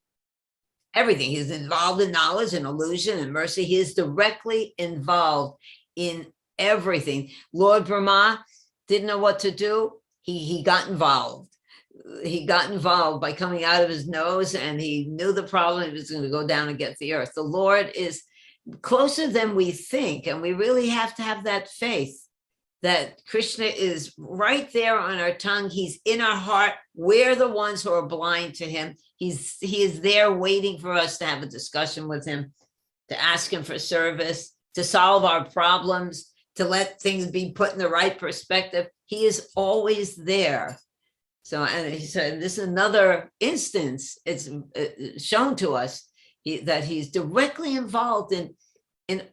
B: Everything. He's involved in knowledge and illusion and mercy. He is directly involved in everything. Lord Brahma didn't know what to do. He got involved. He got involved by coming out of his nose, and he knew the problem. He was going to go down and get the earth. The Lord is closer than we think, and we really have to have that faith that Krishna is right there on our tongue. He's in our heart. We're the ones who are blind to him. He is there waiting for us to have a discussion with him, to ask him for service, to solve our problems, to let things be put in the right perspective. He is always there. So, and he said, this is another instance. It's shown to us that he's directly involved in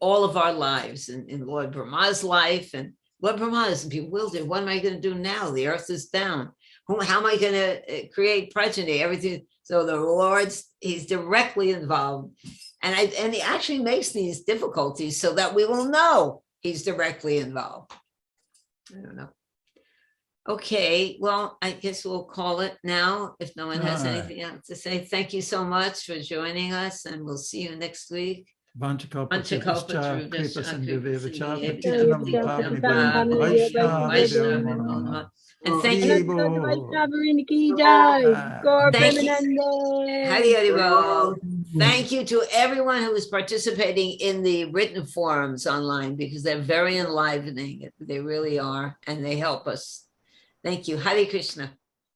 B: all of our lives, in Lord Brahma's life. And Lord Brahma is bewildered. What am I going to do now? The earth is down. How am I going to create progeny? Everything. So the Lord's, he's directly involved. And he actually makes these difficulties so that we will know he's directly involved. I don't know. Okay, well, I guess we'll call it now if no one has anything else to say. Thank you so much for joining us, and we'll see you next week. And thank you. Thank you to everyone who is participating in the written forums online, because they're very enlivening. They really are, and they help us. Thank you. Hare Krishna.